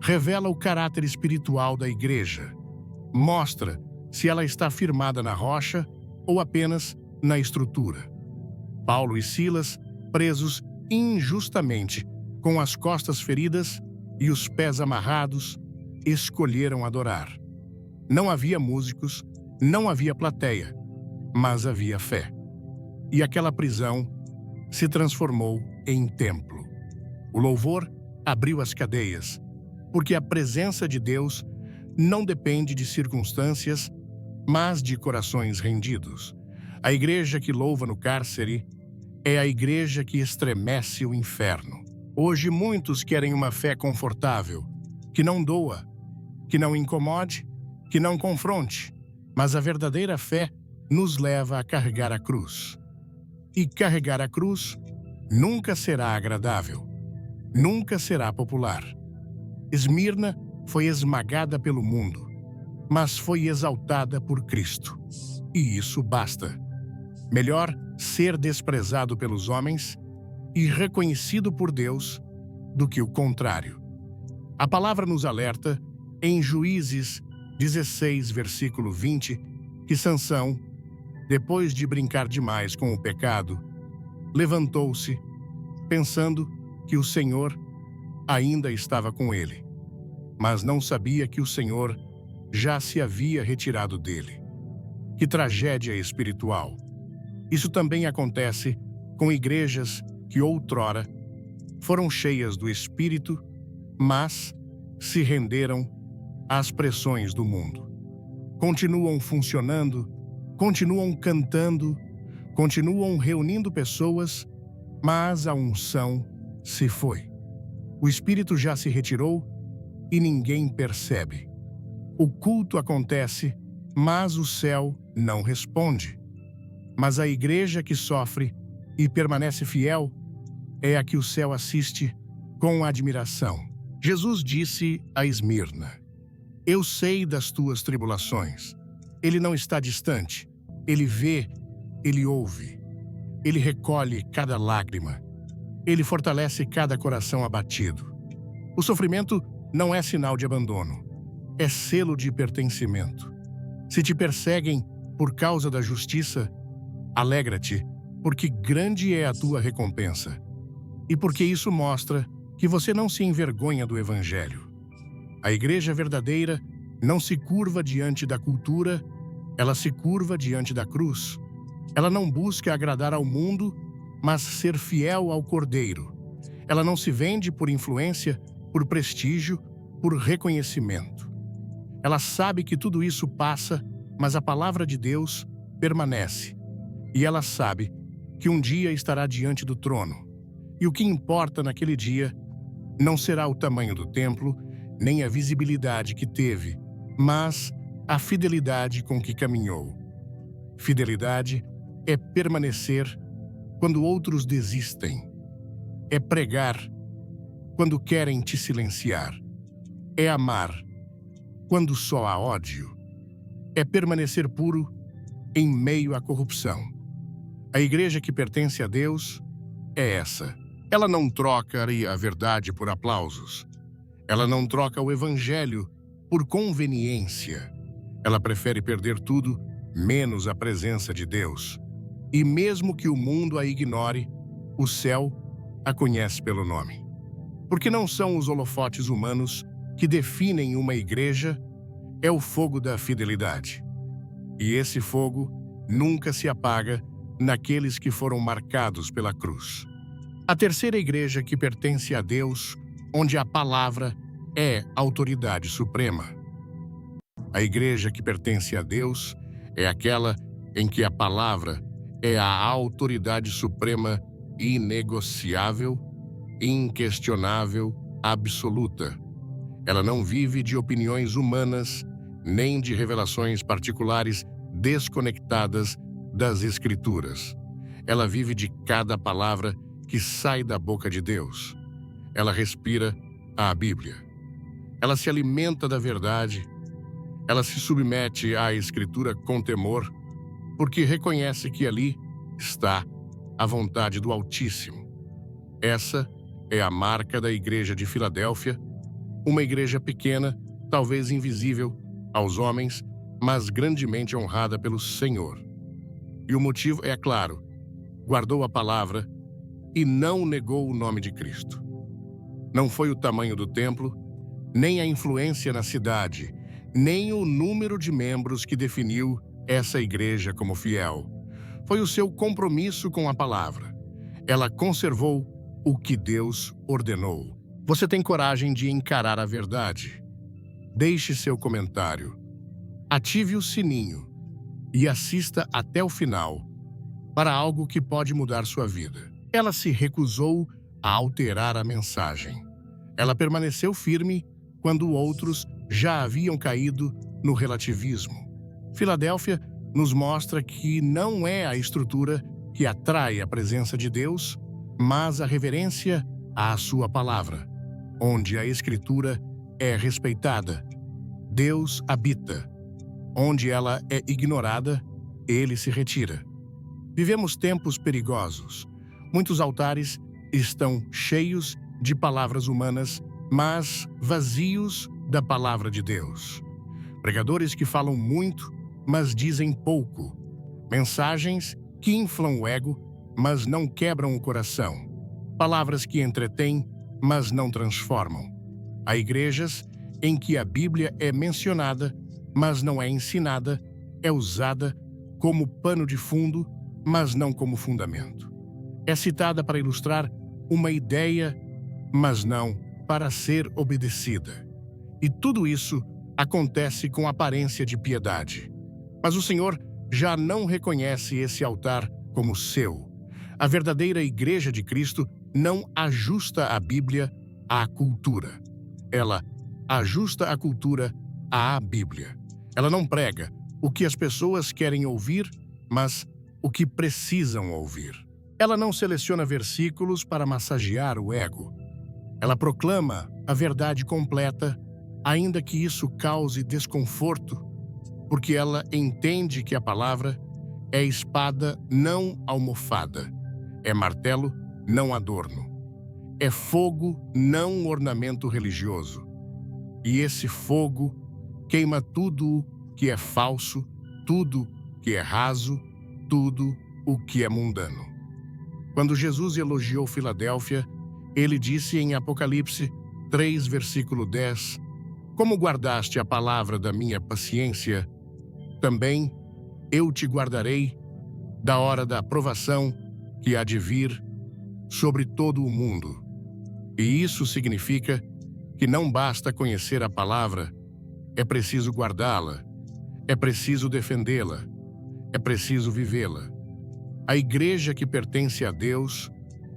revela o caráter espiritual da igreja. Mostra se ela está firmada na rocha ou apenas na estrutura. Paulo e Silas, presos injustamente, com as costas feridas e os pés amarrados, escolheram adorar. Não havia músicos, não havia plateia, mas havia fé. E aquela prisão se transformou em templo. O louvor abriu as cadeias, porque a presença de Deus não depende de circunstâncias, mas de corações rendidos. A igreja que louva no cárcere é a igreja que estremece o inferno. Hoje muitos querem uma fé confortável, que não doa, que não incomode, que não confronte, mas a verdadeira fé nos leva a carregar a cruz. E carregar a cruz nunca será agradável, nunca será popular. Esmirna foi esmagada pelo mundo, mas foi exaltada por Cristo. E isso basta. Melhor ser desprezado pelos homens e reconhecido por Deus do que o contrário. A palavra nos alerta, em Juízes 16, versículo 20, que Sansão, depois de brincar demais com o pecado, levantou-se, pensando que o Senhor ainda estava com ele, mas não sabia que o Senhor já se havia retirado dele. Que tragédia espiritual! Isso também acontece com igrejas que outrora foram cheias do Espírito, mas se renderam às pressões do mundo. Continuam funcionando, continuam cantando, continuam reunindo pessoas, mas a unção se foi. O Espírito já se retirou e ninguém percebe. O culto acontece, mas o céu não responde. Mas a igreja que sofre e permanece fiel é a que o céu assiste com admiração. Jesus disse a Esmirna: Eu sei das tuas tribulações. Ele não está distante. Ele vê, ele ouve. Ele recolhe cada lágrima. Ele fortalece cada coração abatido. O sofrimento não é sinal de abandono. É selo de pertencimento. Se te perseguem por causa da justiça, alegra-te, porque grande é a tua recompensa. E porque isso mostra que você não se envergonha do Evangelho. A igreja verdadeira não se curva diante da cultura, ela se curva diante da cruz. Ela não busca agradar ao mundo, mas ser fiel ao Cordeiro. Ela não se vende por influência, por prestígio, por reconhecimento. Ela sabe que tudo isso passa, mas a palavra de Deus permanece. E ela sabe que um dia estará diante do trono. E o que importa naquele dia não será o tamanho do templo, nem a visibilidade que teve, mas a fidelidade com que caminhou. Fidelidade é permanecer quando outros desistem. É pregar quando querem te silenciar. É amar quando só há ódio. É permanecer puro em meio à corrupção. A igreja que pertence a Deus é essa. Ela não troca a verdade por aplausos. Ela não troca o Evangelho por conveniência. Ela prefere perder tudo, menos a presença de Deus. E mesmo que o mundo a ignore, o céu a conhece pelo nome. Porque não são os holofotes humanos que definem uma igreja, é o fogo da fidelidade. E esse fogo nunca se apaga naqueles que foram marcados pela cruz. A terceira igreja que pertence a Deus, onde a palavra é autoridade suprema. A igreja que pertence a Deus é aquela em que a palavra é a autoridade suprema inegociável, inquestionável, absoluta. Ela não vive de opiniões humanas, nem de revelações particulares desconectadas das Escrituras. Ela vive de cada palavra que sai da boca de Deus. Ela respira a Bíblia. Ela se alimenta da verdade. Ela se submete à Escritura com temor, porque reconhece que ali está a vontade do Altíssimo. Essa é a marca da Igreja de Filadélfia, uma igreja pequena, talvez invisível aos homens, mas grandemente honrada pelo Senhor. E o motivo é claro: guardou a palavra e não negou o nome de Cristo. Não foi o tamanho do templo, nem a influência na cidade, nem o número de membros que definiu essa igreja como fiel. Foi o seu compromisso com a palavra. Ela conservou o que Deus ordenou. Você tem coragem de encarar a verdade? Deixe seu comentário. Ative o sininho e assista até o final para algo que pode mudar sua vida. Ela se recusou a alterar a mensagem. Ela permaneceu firme quando outros já haviam caído no relativismo. Filadélfia nos mostra que não é a estrutura que atrai a presença de Deus, mas a reverência à sua palavra. Onde a Escritura é respeitada, Deus habita. Onde ela é ignorada, ele se retira. Vivemos tempos perigosos. Muitos altares estão cheios de palavras humanas, mas vazios da palavra de Deus. Pregadores que falam muito, mas dizem pouco. Mensagens que inflam o ego, mas não quebram o coração. Palavras que entretêm, mas não transformam. Há igrejas em que a Bíblia é mencionada, mas não é ensinada, é usada como pano de fundo, mas não como fundamento. É citada para ilustrar uma ideia, mas não para ser obedecida. E tudo isso acontece com aparência de piedade. Mas o Senhor já não reconhece esse altar como seu. A verdadeira Igreja de Cristo não ajusta a Bíblia à cultura. Ela ajusta a cultura à Bíblia. Ela não prega o que as pessoas querem ouvir, mas o que precisam ouvir. Ela não seleciona versículos para massagear o ego. Ela proclama a verdade completa, ainda que isso cause desconforto, porque ela entende que a palavra é espada, não almofada. É martelo, não adorno. É fogo, não ornamento religioso. E esse fogo queima tudo que é falso, tudo que é raso, tudo o que é mundano. Quando Jesus elogiou Filadélfia, ele disse em Apocalipse 3, versículo 10, "Como guardaste a palavra da minha paciência, também eu te guardarei da hora da provação que há de vir sobre todo o mundo." E isso significa que não basta conhecer a palavra, é preciso guardá-la, é preciso defendê-la, é preciso vivê-la. A igreja que pertence a Deus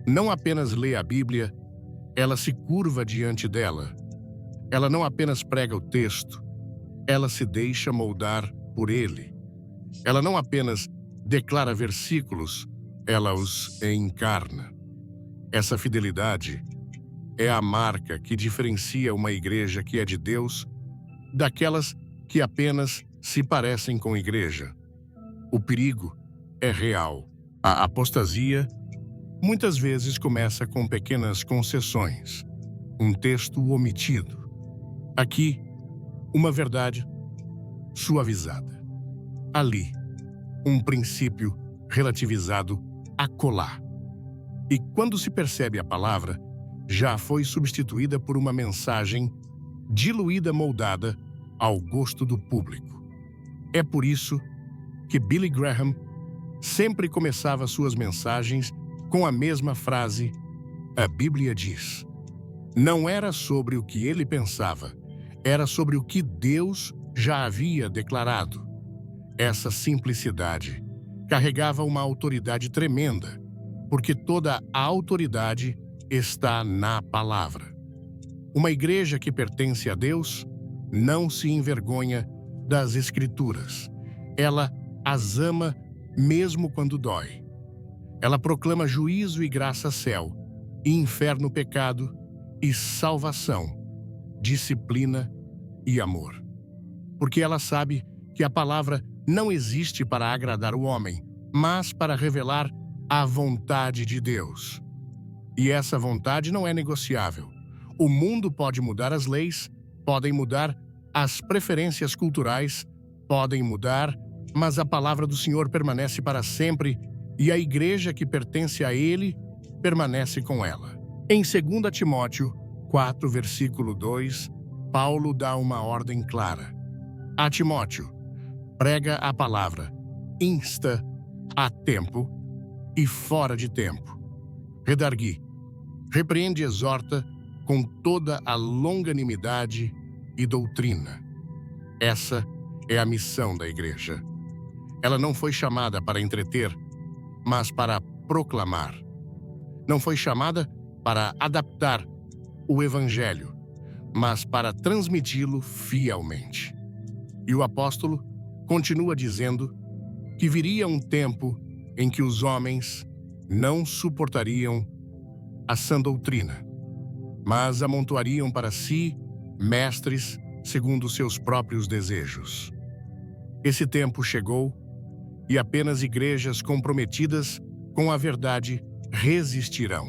não apenas lê a Bíblia, ela se curva diante dela. Ela não apenas prega o texto, ela se deixa moldar por ele. Ela não apenas declara versículos, ela os encarna. Essa fidelidade é a marca que diferencia uma igreja que é de Deus daquelas que apenas se parecem com igreja. O perigo é real. A apostasia muitas vezes começa com pequenas concessões, um texto omitido. Aqui, uma verdade suavizada. Ali, um princípio relativizado acolá. E quando se percebe a palavra, já foi substituída por uma mensagem diluída, moldada ao gosto do público. É por isso que Billy Graham sempre começava suas mensagens com a mesma frase: "A Bíblia diz." Não era sobre o que ele pensava, era sobre o que Deus já havia declarado. Essa simplicidade carregava uma autoridade tremenda, porque toda a autoridade está na palavra. Uma igreja que pertence a Deus não se envergonha das Escrituras. Ela as ama mesmo quando dói. Ela proclama juízo e graça céu, e inferno pecado, e salvação, disciplina e amor. Porque ela sabe que a palavra não existe para agradar o homem, mas para revelar a vontade de Deus. E essa vontade não é negociável. O mundo pode mudar as leis, podem mudar as preferências culturais, podem mudar, mas a palavra do Senhor permanece para sempre e a igreja que pertence a Ele permanece com ela. Em 2 Timóteo 4, versículo 2, Paulo dá uma ordem clara. A Timóteo, prega a palavra, insta a tempo e fora de tempo. Redargui, repreende e exorta com toda a longanimidade e doutrina. Essa é a missão da igreja. Ela não foi chamada para entreter, mas para proclamar. Não foi chamada para adaptar o evangelho, mas para transmiti-lo fielmente. E o apóstolo continua dizendo que viria um tempo em que os homens não suportariam a sã doutrina, mas amontoariam para si mestres segundo seus próprios desejos. Esse tempo chegou e apenas igrejas comprometidas com a verdade resistirão.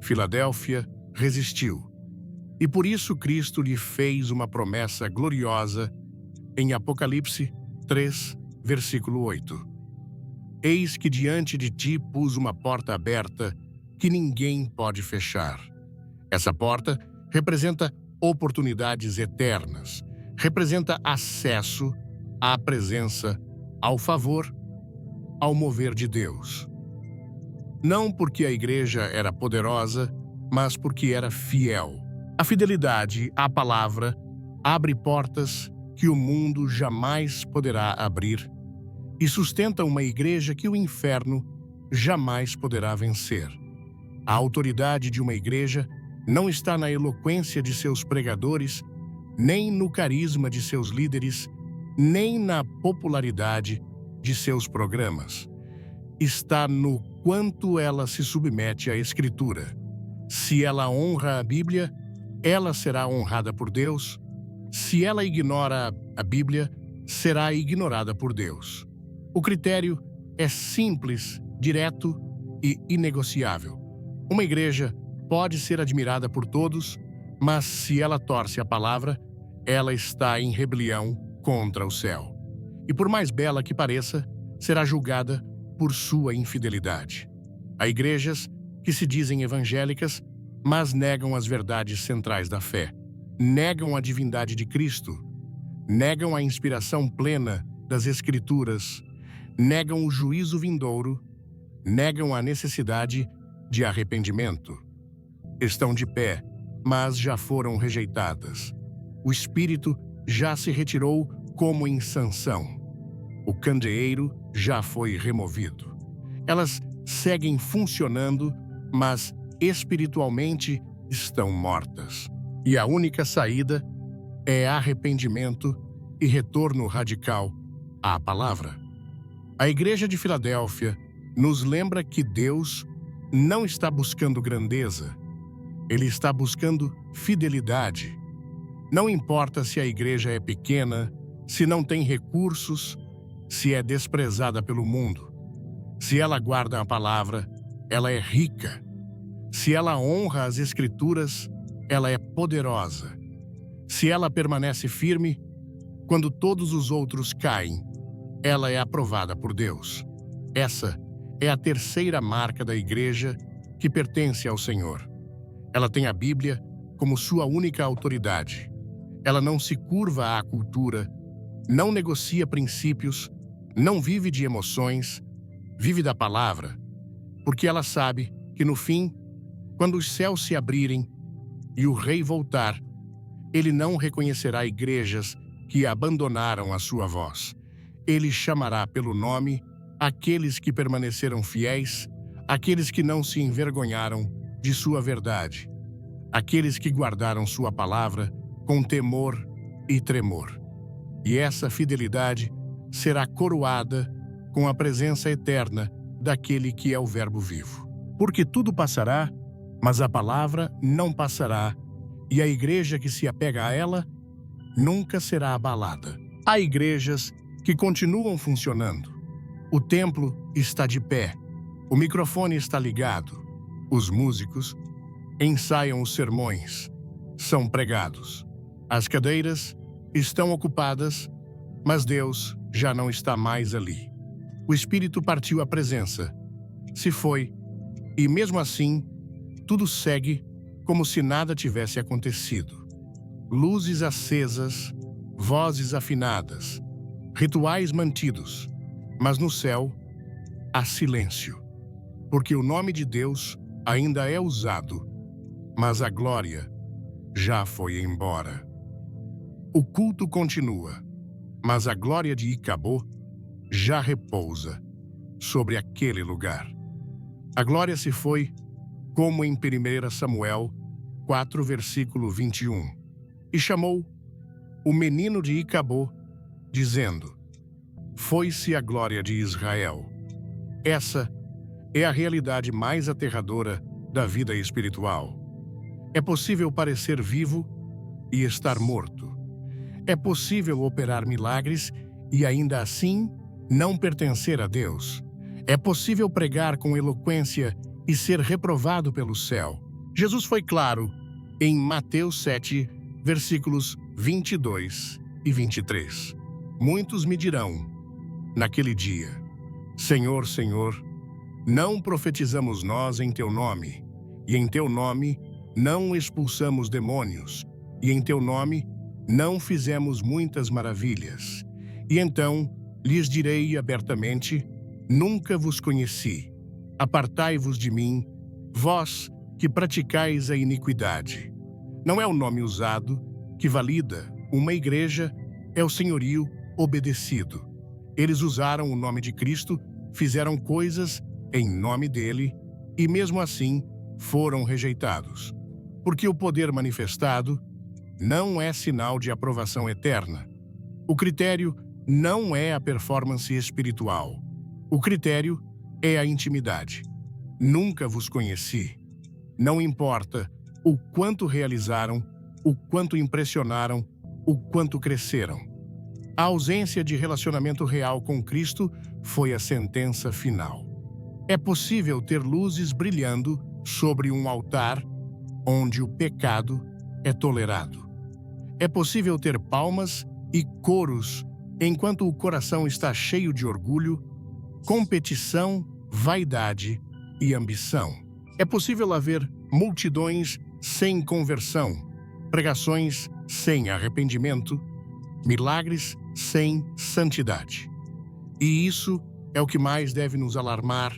Filadélfia resistiu, e por isso Cristo lhe fez uma promessa gloriosa em Apocalipse 3, versículo 8. Eis que diante de ti pus uma porta aberta que ninguém pode fechar. Essa porta representa oportunidades eternas, representa acesso à presença, ao favor, ao mover de Deus. Não porque a igreja era poderosa, mas porque era fiel. A fidelidade à palavra abre portas que o mundo jamais poderá abrir e sustenta uma igreja que o inferno jamais poderá vencer. A autoridade de uma igreja não está na eloquência de seus pregadores, nem no carisma de seus líderes, nem na popularidade de seus programas. Está no quanto ela se submete à Escritura. Se ela honra a Bíblia, ela será honrada por Deus. Se ela ignora a Bíblia, será ignorada por Deus. O critério é simples, direto e inegociável. Uma igreja pode ser admirada por todos, mas se ela torce a palavra, ela está em rebelião contra o céu. E por mais bela que pareça, será julgada por sua infidelidade. Há igrejas que se dizem evangélicas, mas negam as verdades centrais da fé, negam a divindade de Cristo, negam a inspiração plena das Escrituras, negam o juízo vindouro, negam a necessidade de arrependimento. Estão de pé, mas já foram rejeitadas. O Espírito já se retirou como em Sansão. O candeeiro já foi removido. Elas seguem funcionando, mas espiritualmente estão mortas. E a única saída é arrependimento e retorno radical à palavra. A Igreja de Filadélfia nos lembra que Deus não está buscando grandeza, Ele está buscando fidelidade. Não importa se a igreja é pequena, se não tem recursos, se é desprezada pelo mundo. Se ela guarda a palavra, ela é rica. Se ela honra as Escrituras, ela é poderosa. Se ela permanece firme, quando todos os outros caem, ela é aprovada por Deus. Essa é a terceira marca da igreja que pertence ao Senhor. Ela tem a Bíblia como sua única autoridade. Ela não se curva à cultura, não negocia princípios, não vive de emoções, vive da palavra, porque ela sabe que no fim, quando os céus se abrirem e o rei voltar, ele não reconhecerá igrejas que abandonaram a sua voz. Ele chamará pelo nome aqueles que permaneceram fiéis aqueles que não se envergonharam de sua verdade, aqueles que guardaram sua palavra com temor e tremor. E essa fidelidade será coroada com a presença eterna daquele que é o Verbo vivo. Porque tudo passará, mas a palavra não passará, e a igreja que se apega a ela nunca será abalada. Há igrejas que continuam funcionando. O templo está de pé, o microfone está ligado, os músicos ensaiam os sermões, são pregados. As cadeiras estão ocupadas, mas Deus já não está mais ali. O Espírito partiu a presença, se foi, e mesmo assim, tudo segue como se nada tivesse acontecido. Luzes acesas, vozes afinadas, rituais mantidos, mas no céu há silêncio, porque o nome de Deus ainda é usado, mas a glória já foi embora. O culto continua, mas a glória de Icabô já repousa sobre aquele lugar. A glória se foi, como em 1 Samuel 4, versículo 21, e chamou o menino de Icabô, dizendo: foi-se a glória de Israel. Essa é a realidade mais aterradora da vida espiritual. É possível parecer vivo e estar morto. É possível operar milagres e ainda assim não pertencer a Deus. É possível pregar com eloquência e ser reprovado pelo céu. Jesus foi claro em Mateus 7, versículos 22 e 23. Muitos me dirão, naquele dia: Senhor, Senhor, não profetizamos nós em teu nome, e em teu nome não expulsamos demônios, e em teu nome não fizemos muitas maravilhas. E então lhes direi abertamente: nunca vos conheci. Apartai-vos de mim, vós que praticais a iniquidade. Não é o nome usado que valida uma igreja, é o senhorio obedecido. Eles usaram o nome de Cristo, fizeram coisas em nome dele e mesmo assim foram rejeitados. Porque o poder manifestado não é sinal de aprovação eterna. O critério não é a performance espiritual. O critério é a intimidade. Nunca vos conheci. Não importa o quanto realizaram, o quanto impressionaram, o quanto cresceram. A ausência de relacionamento real com Cristo foi a sentença final. É possível ter luzes brilhando sobre um altar onde o pecado é tolerado. É possível ter palmas e coros enquanto o coração está cheio de orgulho, competição, vaidade e ambição. É possível haver multidões sem conversão, pregações sem arrependimento, milagres sem santidade. E isso é o que mais deve nos alarmar,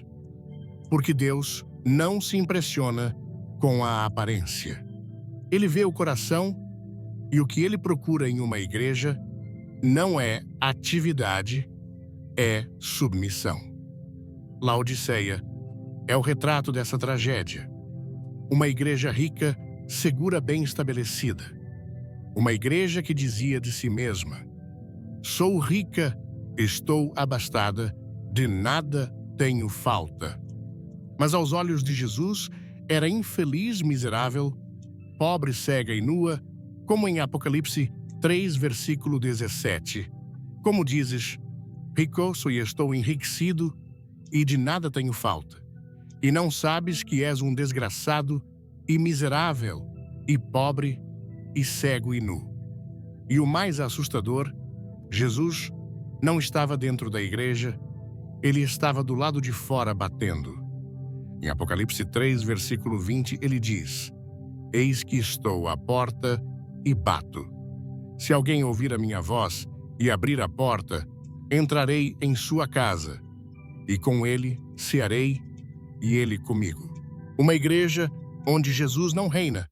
porque Deus não se impressiona com a aparência. Ele vê o coração, e o que ele procura em uma igreja não é atividade, é submissão. Laodiceia é o retrato dessa tragédia. Uma igreja rica, segura, bem estabelecida. Uma igreja que dizia de si mesma: sou rica, estou abastada, de nada tenho falta. Mas aos olhos de Jesus, era infeliz, miserável, pobre, cega e nua, como em Apocalipse 3, versículo 17. Como dizes: rico sou e estou enriquecido, e de nada tenho falta. E não sabes que és um desgraçado, e miserável, e pobre, e cego e nu. E o mais assustador, Jesus não estava dentro da igreja, ele estava do lado de fora batendo. Em Apocalipse 3, versículo 20, ele diz: eis que estou à porta e bato. Se alguém ouvir a minha voz e abrir a porta, entrarei em sua casa, e com ele cearei, e ele comigo. Uma igreja onde Jesus não reina.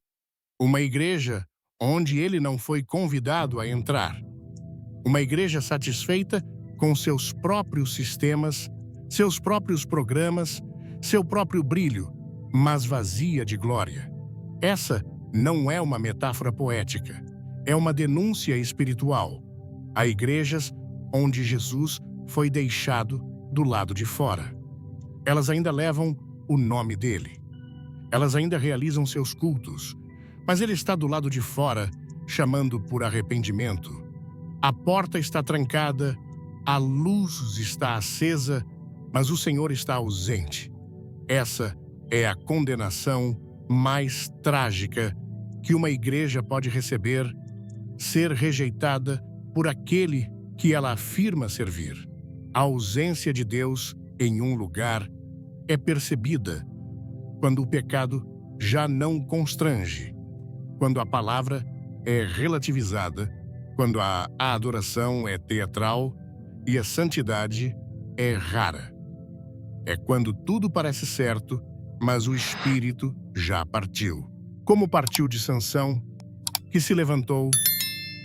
Uma igreja onde ele não foi convidado a entrar. Uma igreja satisfeita com seus próprios sistemas, seus próprios programas, seu próprio brilho, mas vazia de glória. Essa não é uma metáfora poética, é uma denúncia espiritual. Há igrejas onde Jesus foi deixado do lado de fora. Elas ainda levam o nome dele. Elas ainda realizam seus cultos, mas ele está do lado de fora, chamando por arrependimento. A porta está trancada, a luz está acesa, mas o Senhor está ausente. Essa é a condenação mais trágica que uma igreja pode receber, ser rejeitada por aquele que ela afirma servir. A ausência de Deus em um lugar é percebida quando o pecado já não constrange, quando a palavra é relativizada, quando a adoração é teatral e a santidade é rara. É quando tudo parece certo, mas o espírito já partiu. Como partiu de Sansão, que se levantou,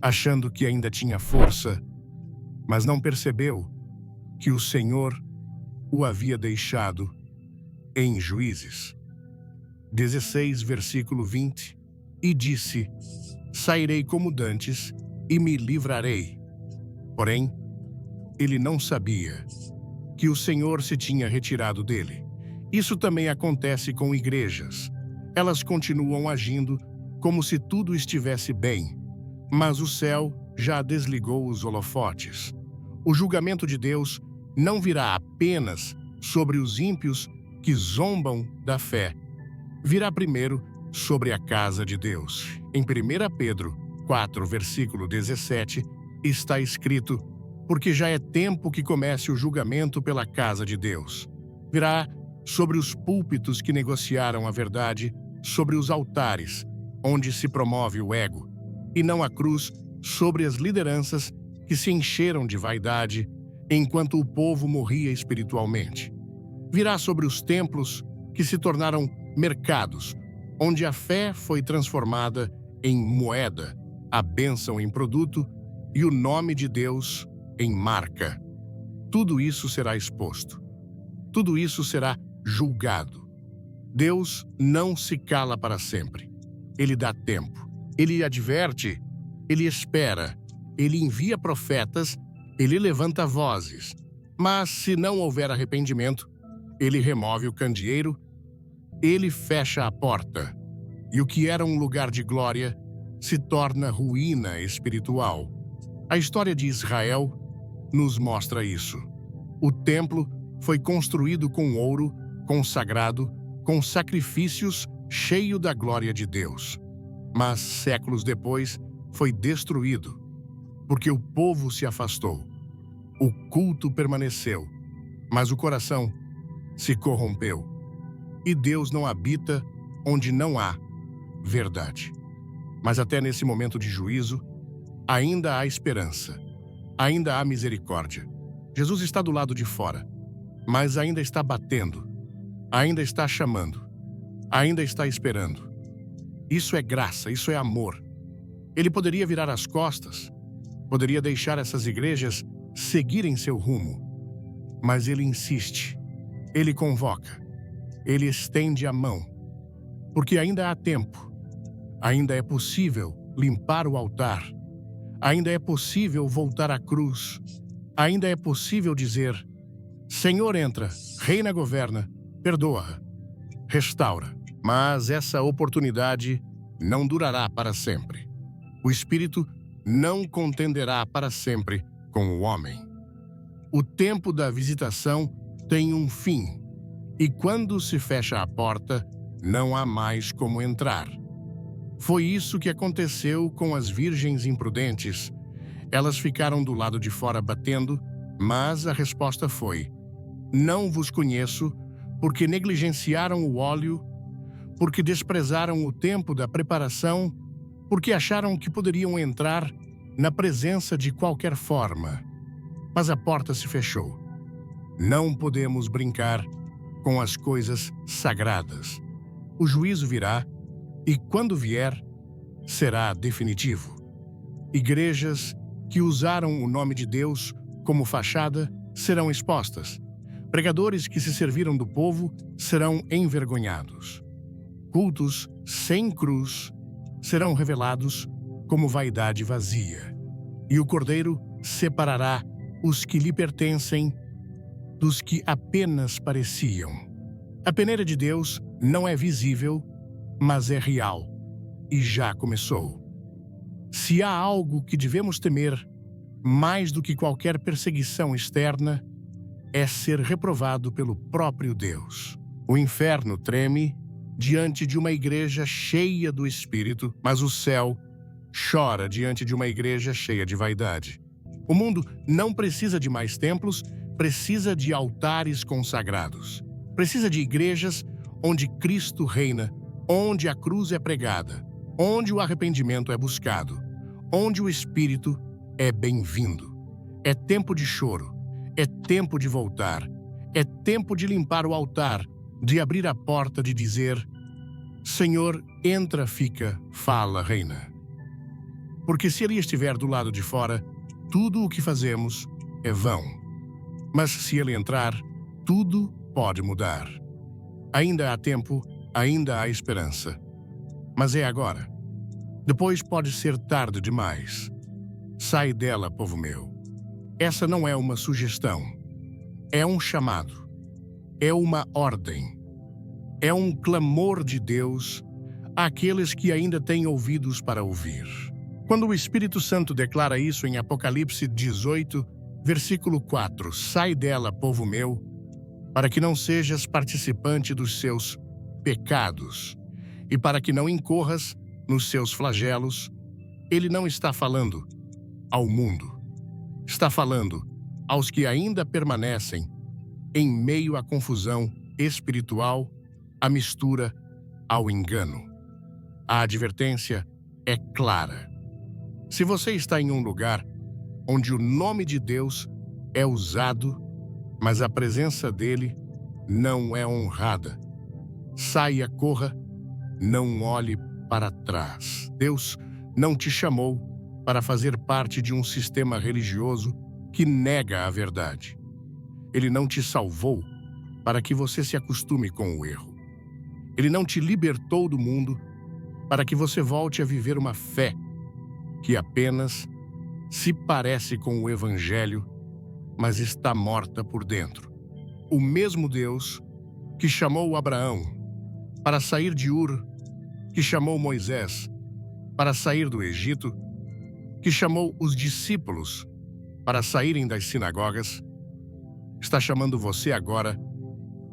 achando que ainda tinha força, mas não percebeu que o Senhor o havia deixado em Juízes 16, versículo 20, e disse: sairei como dantes e me livrarei. Porém, ele não sabia que o Senhor se tinha retirado dele. Isso também acontece com igrejas. Elas continuam agindo como se tudo estivesse bem, mas o céu já desligou os holofotes. O julgamento de Deus não virá apenas sobre os ímpios que zombam da fé. Virá primeiro sobre a casa de Deus. Em 1 Pedro 4, versículo 17, está escrito: porque já é tempo que comece o julgamento pela casa de Deus. Virá sobre os púlpitos que negociaram a verdade, sobre os altares, onde se promove o ego, e não a cruz, sobre as lideranças que se encheram de vaidade, enquanto o povo morria espiritualmente. Virá sobre os templos que se tornaram mercados, onde a fé foi transformada em moeda, a bênção em produto e o nome de Deus em marca. Tudo isso será exposto. Tudo isso será julgado. Deus não se cala para sempre. Ele dá tempo. Ele adverte. Ele espera. Ele envia profetas. Ele levanta vozes. Mas se não houver arrependimento, ele remove o candeeiro. Ele fecha a porta. E o que era um lugar de glória se torna ruína espiritual. A história de Israel nos mostra isso. O templo foi construído com ouro, consagrado, com sacrifícios, cheio da glória de Deus. Mas, séculos depois, foi destruído, porque o povo se afastou. O culto permaneceu, mas o coração se corrompeu. E Deus não habita onde não há verdade. Mas até nesse momento de juízo, ainda há esperança. Ainda há misericórdia. Jesus está do lado de fora, mas ainda está batendo, ainda está chamando, ainda está esperando. Isso é graça, isso é amor. Ele poderia virar as costas, poderia deixar essas igrejas seguirem seu rumo, mas ele insiste, ele convoca, ele estende a mão, porque ainda há tempo, ainda é possível limpar o altar, ainda é possível voltar à cruz. Ainda é possível dizer: Senhor, entra, reina, governa, perdoa, restaura. Mas essa oportunidade não durará para sempre. O Espírito não contenderá para sempre com o homem. O tempo da visitação tem um fim, e quando se fecha a porta, não há mais como entrar. Foi isso que aconteceu com as virgens imprudentes. Elas ficaram do lado de fora batendo, mas a resposta foi: não vos conheço, porque negligenciaram o óleo, porque desprezaram o tempo da preparação, porque acharam que poderiam entrar na presença de qualquer forma. Mas a porta se fechou. Não podemos brincar com as coisas sagradas. O juízo virá, e quando vier, será definitivo. Igrejas que usaram o nome de Deus como fachada serão expostas. Pregadores que se serviram do povo serão envergonhados. Cultos sem cruz serão revelados como vaidade vazia. E o Cordeiro separará os que lhe pertencem dos que apenas pareciam. A peneira de Deus não é visível, mas é real, e já começou. Se há algo que devemos temer, mais do que qualquer perseguição externa, é ser reprovado pelo próprio Deus. O inferno treme diante de uma igreja cheia do Espírito, mas o céu chora diante de uma igreja cheia de vaidade. O mundo não precisa de mais templos, precisa de altares consagrados. Precisa de igrejas onde Cristo reina, onde a cruz é pregada, onde o arrependimento é buscado, onde o Espírito é bem-vindo. É tempo de choro, é tempo de voltar, é tempo de limpar o altar, de abrir a porta, de dizer: Senhor, entra, fica, fala, reina. Porque se Ele estiver do lado de fora, tudo o que fazemos é vão. Mas se Ele entrar, tudo pode mudar. Ainda há tempo, ainda há esperança. Mas é agora. Depois pode ser tarde demais. Sai dela, povo meu. Essa não é uma sugestão. É um chamado. É uma ordem. É um clamor de Deus àqueles que ainda têm ouvidos para ouvir. Quando o Espírito Santo declara isso em Apocalipse 18, versículo 4, sai dela, povo meu, para que não sejas participante dos seus pecados e para que não incorras nos seus flagelos, ele não está falando ao mundo. Está falando aos que ainda permanecem em meio à confusão espiritual, à mistura, ao engano. A advertência é clara. Se você está em um lugar onde o nome de Deus é usado, mas a presença dele não é honrada, saia, corra, não olhe para trás. Deus não te chamou para fazer parte de um sistema religioso que nega a verdade. Ele não te salvou para que você se acostume com o erro. Ele não te libertou do mundo para que você volte a viver uma fé que apenas se parece com o Evangelho, mas está morta por dentro. O mesmo Deus que chamou Abraão para sair de Ur, que chamou Moisés para sair do Egito, que chamou os discípulos para saírem das sinagogas, está chamando você agora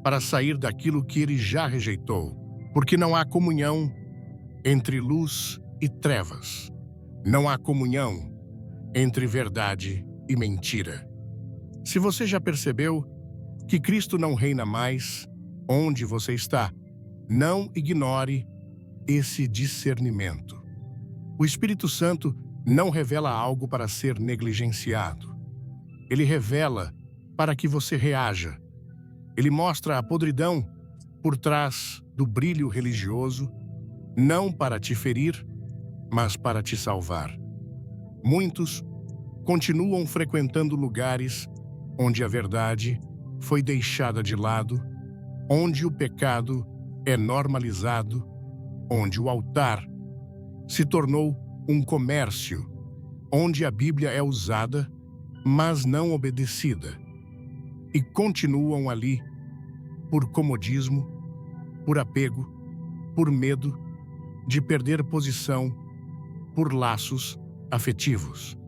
para sair daquilo que ele já rejeitou, porque não há comunhão entre luz e trevas. Não há comunhão entre verdade e mentira. Se você já percebeu que Cristo não reina mais onde você está, não ignore esse discernimento. O Espírito Santo não revela algo para ser negligenciado. Ele revela para que você reaja. Ele mostra a podridão por trás do brilho religioso, não para te ferir, mas para te salvar. Muitos continuam frequentando lugares onde a verdade foi deixada de lado, onde o pecado é normalizado, onde o altar se tornou um comércio, onde a Bíblia é usada, mas não obedecida, e continuam ali por comodismo, por apego, por medo de perder posição, por laços afetivos.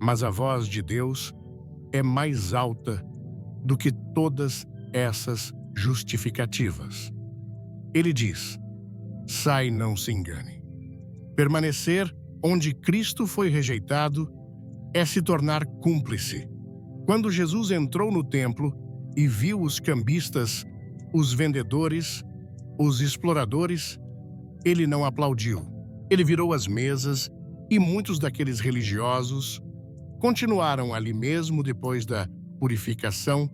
Mas a voz de Deus é mais alta do que todas essas justificativas. Ele diz: sai, não se engane. Permanecer onde Cristo foi rejeitado é se tornar cúmplice. Quando Jesus entrou no templo e viu os cambistas, os vendedores, os exploradores, ele não aplaudiu. Ele virou as mesas e muitos daqueles religiosos continuaram ali mesmo depois da purificação,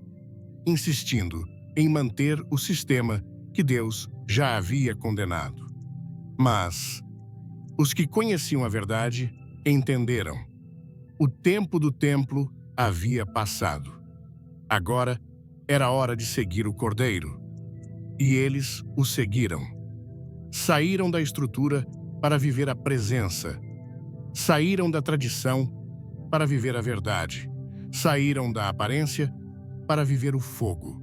insistindo em manter o sistema que Deus já havia condenado. Mas os que conheciam a verdade entenderam. O tempo do templo havia passado. Agora Era hora de seguir o Cordeiro. E eles o seguiram. Saíram da estrutura para viver a presença. Saíram da tradição para viver a verdade. Saíram da aparência para viver o fogo.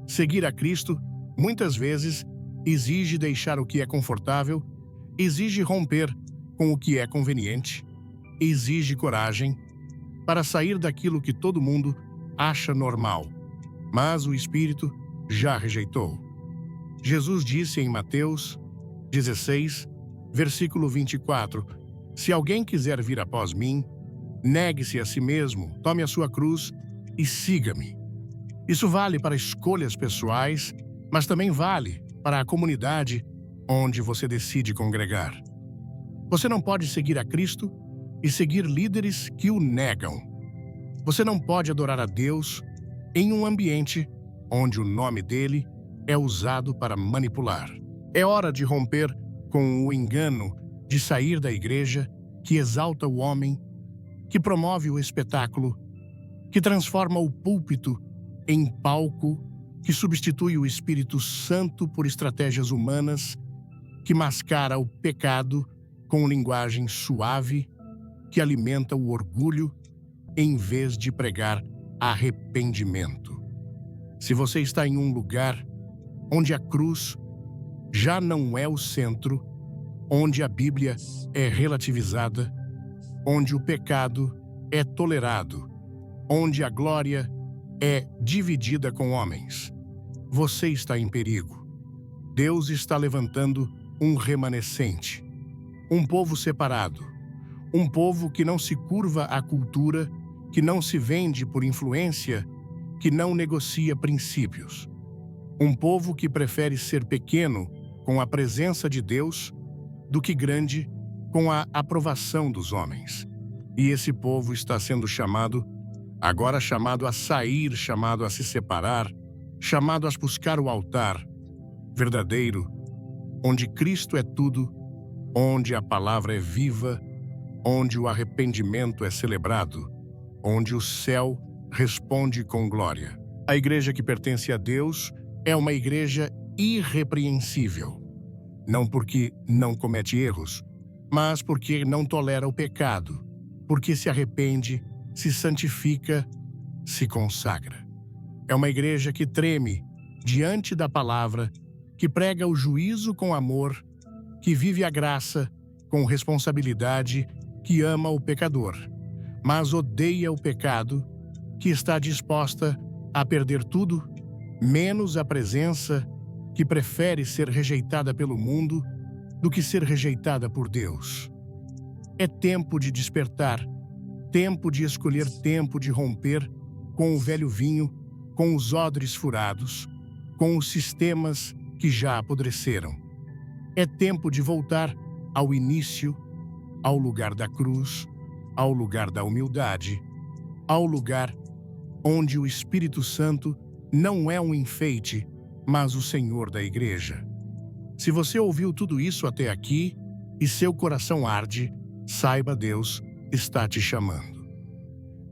Seguir a Cristo, muitas vezes, exige deixar o que é confortável, exige romper com o que é conveniente, exige coragem para sair daquilo que todo mundo acha normal, mas o Espírito já rejeitou. Jesus disse em Mateus 16, versículo 24, Se alguém quiser vir após mim, negue-se a si mesmo, tome a sua cruz e siga-me. Isso vale para escolhas pessoais, mas também vale para a comunidade onde você decide congregar. Você não pode seguir a Cristo e seguir líderes que o negam. Você não pode adorar a Deus em um ambiente onde o nome dele é usado para manipular. É hora de romper com o engano de sair da igreja que exalta o homem, que promove o espetáculo, que transforma o púlpito em palco, que substitui o Espírito Santo por estratégias humanas, que mascara o pecado com linguagem suave, que alimenta o orgulho em vez de pregar arrependimento. Se você está em um lugar onde a cruz já não é o centro, onde a Bíblia é relativizada, onde o pecado é tolerado, onde a glória é dividida com homens, você está em perigo. Deus está levantando um remanescente, um povo separado, um povo que não se curva à cultura, que não se vende por influência, que não negocia princípios. Um povo que prefere ser pequeno com a presença de Deus do que grande com a aprovação dos homens. E esse povo está sendo chamado, agora chamado a sair, chamado a se separar, chamado a buscar o altar verdadeiro, onde Cristo é tudo, onde a palavra é viva, onde o arrependimento é celebrado, onde o céu responde com glória. A igreja que pertence a Deus é uma igreja irrepreensível, não porque não comete erros, mas porque não tolera o pecado, porque se arrepende, se santifica, se consagra. É uma igreja que treme diante da palavra, que prega o juízo com amor, que vive a graça com responsabilidade, que ama o pecador, mas odeia o pecado, que está disposta a perder tudo, menos a presença, que prefere ser rejeitada pelo mundo do que ser rejeitada por Deus. É tempo de despertar, tempo de escolher, tempo de romper com o velho vinho, com os odres furados, com os sistemas que já apodreceram. É tempo de voltar ao início, ao lugar da cruz, ao lugar da humildade, ao lugar onde o Espírito Santo não é um enfeite, mas o Senhor da igreja. Se você ouviu tudo isso até aqui e seu coração arde, saiba, Deus está te chamando.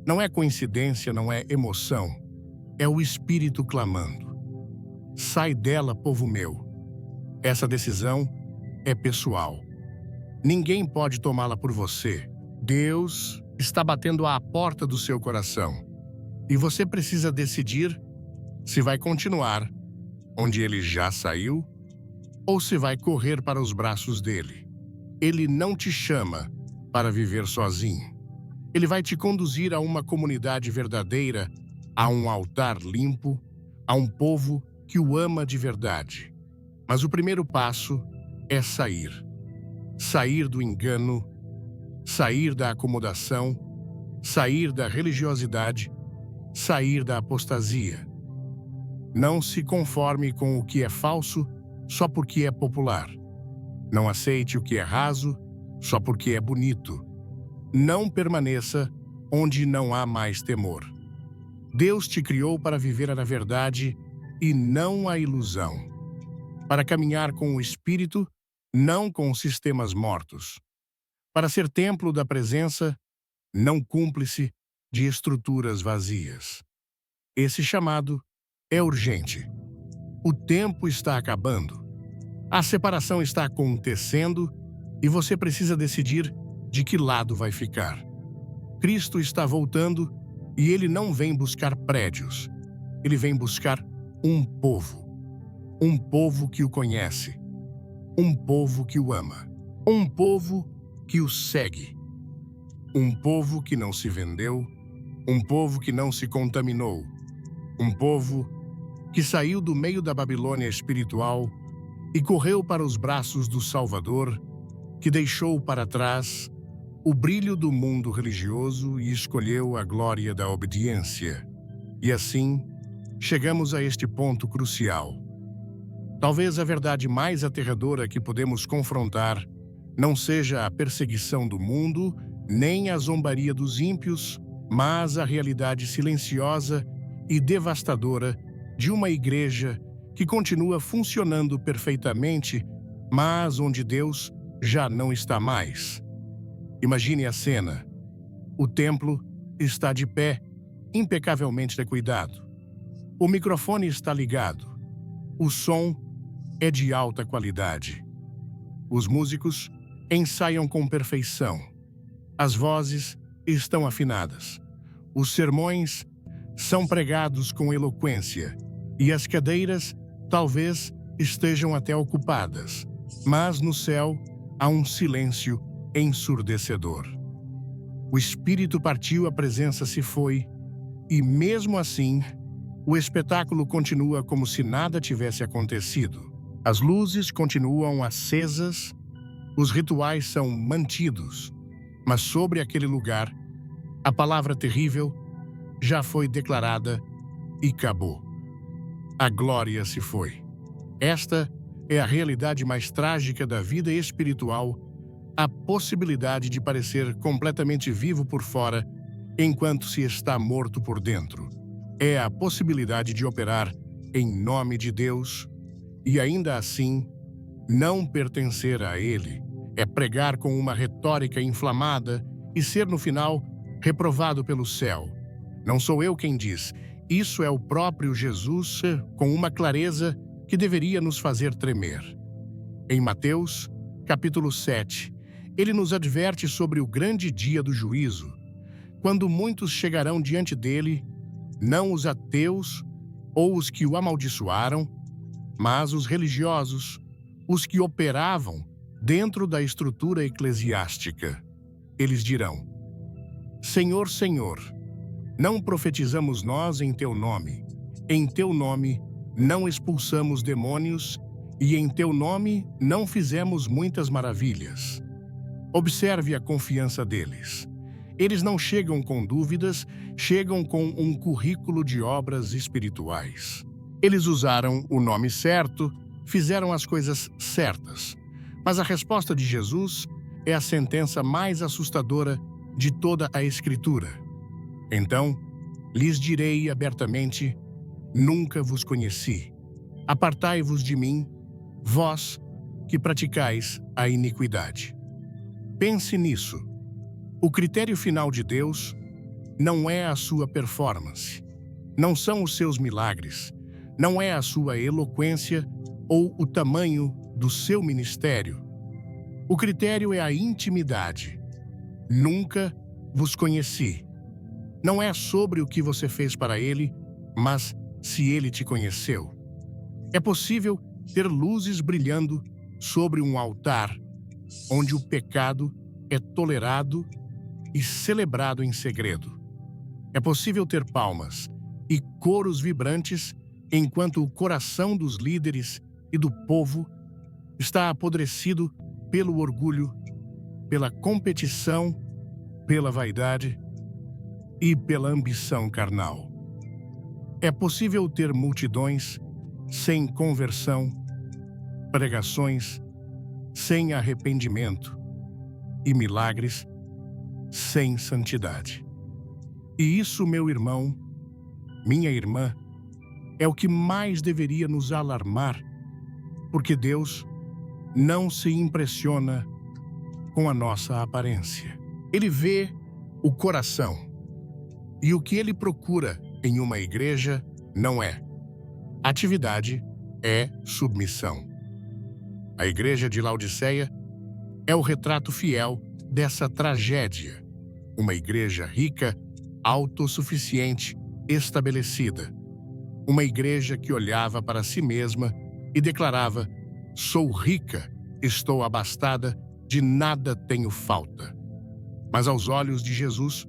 Não é coincidência, não é emoção, é o Espírito clamando. Sai dela, povo meu. Essa decisão é pessoal. Ninguém pode tomá-la por você. Deus está batendo à porta do seu coração. E você precisa decidir se vai continuar onde ele já saiu ou se vai correr para os braços dele. Ele não te chama para viver sozinho. Ele vai te conduzir a uma comunidade verdadeira, a um altar limpo, a um povo que o ama de verdade. Mas o primeiro passo é sair. Sair do engano, sair da acomodação, sair da religiosidade, sair da apostasia. Não se conforme com o que é falso só porque é popular. Não aceite o que é raso só porque é bonito. Não permaneça onde não há mais temor. Deus te criou para viver na verdade e não a ilusão. Para caminhar com o Espírito, não com sistemas mortos. Para ser templo da presença, não cúmplice de estruturas vazias. Esse chamado É urgente. O tempo está acabando. A separação está acontecendo e você precisa decidir de que lado vai ficar. Cristo está voltando e ele não vem buscar prédios. Ele vem buscar um povo. Um povo que o conhece. Um povo que o ama. Um povo que o segue. Um povo que não se vendeu. Um povo que não se contaminou. Um povo que saiu do meio da Babilônia espiritual e correu para os braços do Salvador, que deixou para trás o brilho do mundo religioso e escolheu a glória da obediência. E assim, chegamos a este ponto crucial. Talvez a verdade mais aterradora que podemos confrontar não seja a perseguição do mundo, nem a zombaria dos ímpios, mas a realidade silenciosa e devastadora de uma igreja que continua funcionando perfeitamente, mas onde Deus já não está mais. Imagine a cena. O templo está de pé, impecavelmente cuidado. O microfone está ligado. O som é de alta qualidade. Os músicos ensaiam com perfeição. As vozes estão afinadas. Os sermões são pregados com eloquência e as cadeiras talvez estejam até ocupadas, mas no céu há um silêncio ensurdecedor. O Espírito partiu, a presença se foi, e mesmo assim, o espetáculo continua como se nada tivesse acontecido. As luzes continuam acesas, os rituais são mantidos, mas sobre aquele lugar, a palavra terrível já foi declarada e acabou. A glória se foi. Esta é a realidade mais trágica da vida espiritual, a possibilidade de parecer completamente vivo por fora, enquanto se está morto por dentro. É a possibilidade de operar em nome de Deus e ainda assim não pertencer a Ele. É pregar com uma retórica inflamada e ser no final reprovado pelo céu. Não sou eu quem diz, isso é o próprio Jesus com uma clareza que deveria nos fazer tremer. Em Mateus, capítulo 7, ele nos adverte sobre o grande dia do juízo, quando muitos chegarão diante dele, não os ateus ou os que o amaldiçoaram, mas os religiosos, os que operavam dentro da estrutura eclesiástica. Eles dirão: Senhor, Senhor, não profetizamos nós em teu nome, em teu nome não expulsamos demônios e em teu nome não fizemos muitas maravilhas. Observe a confiança deles. Eles não chegam com dúvidas, chegam com um currículo de obras espirituais. Eles usaram o nome certo, fizeram as coisas certas. Mas a resposta de Jesus é a sentença mais assustadora de toda a Escritura. Então, lhes direi abertamente: nunca vos conheci. Apartai-vos de mim, vós que praticais a iniquidade. Pense nisso. O critério final de Deus não é a sua performance, não são os seus milagres, não é a sua eloquência ou o tamanho do seu ministério. O critério é a intimidade. Nunca vos conheci. Não é sobre o que você fez para ele, mas se ele te conheceu. É possível ter luzes brilhando sobre um altar onde o pecado é tolerado e celebrado em segredo. É possível ter palmas e coros vibrantes enquanto o coração dos líderes e do povo está apodrecido pelo orgulho, pela competição, pela vaidade e pela ambição carnal. É possível ter multidões sem conversão, pregações sem arrependimento e milagres sem santidade. E isso, meu irmão, minha irmã, é o que mais deveria nos alarmar, porque Deus não se impressiona com a nossa aparência. Ele vê o coração. E o que ele procura em uma igreja não é Atividade é submissão. A igreja de Laodiceia é o retrato fiel dessa tragédia. Uma igreja rica, autossuficiente, estabelecida. Uma igreja que olhava para si mesma e declarava: sou rica, estou abastada, de nada tenho falta. Mas aos olhos de Jesus,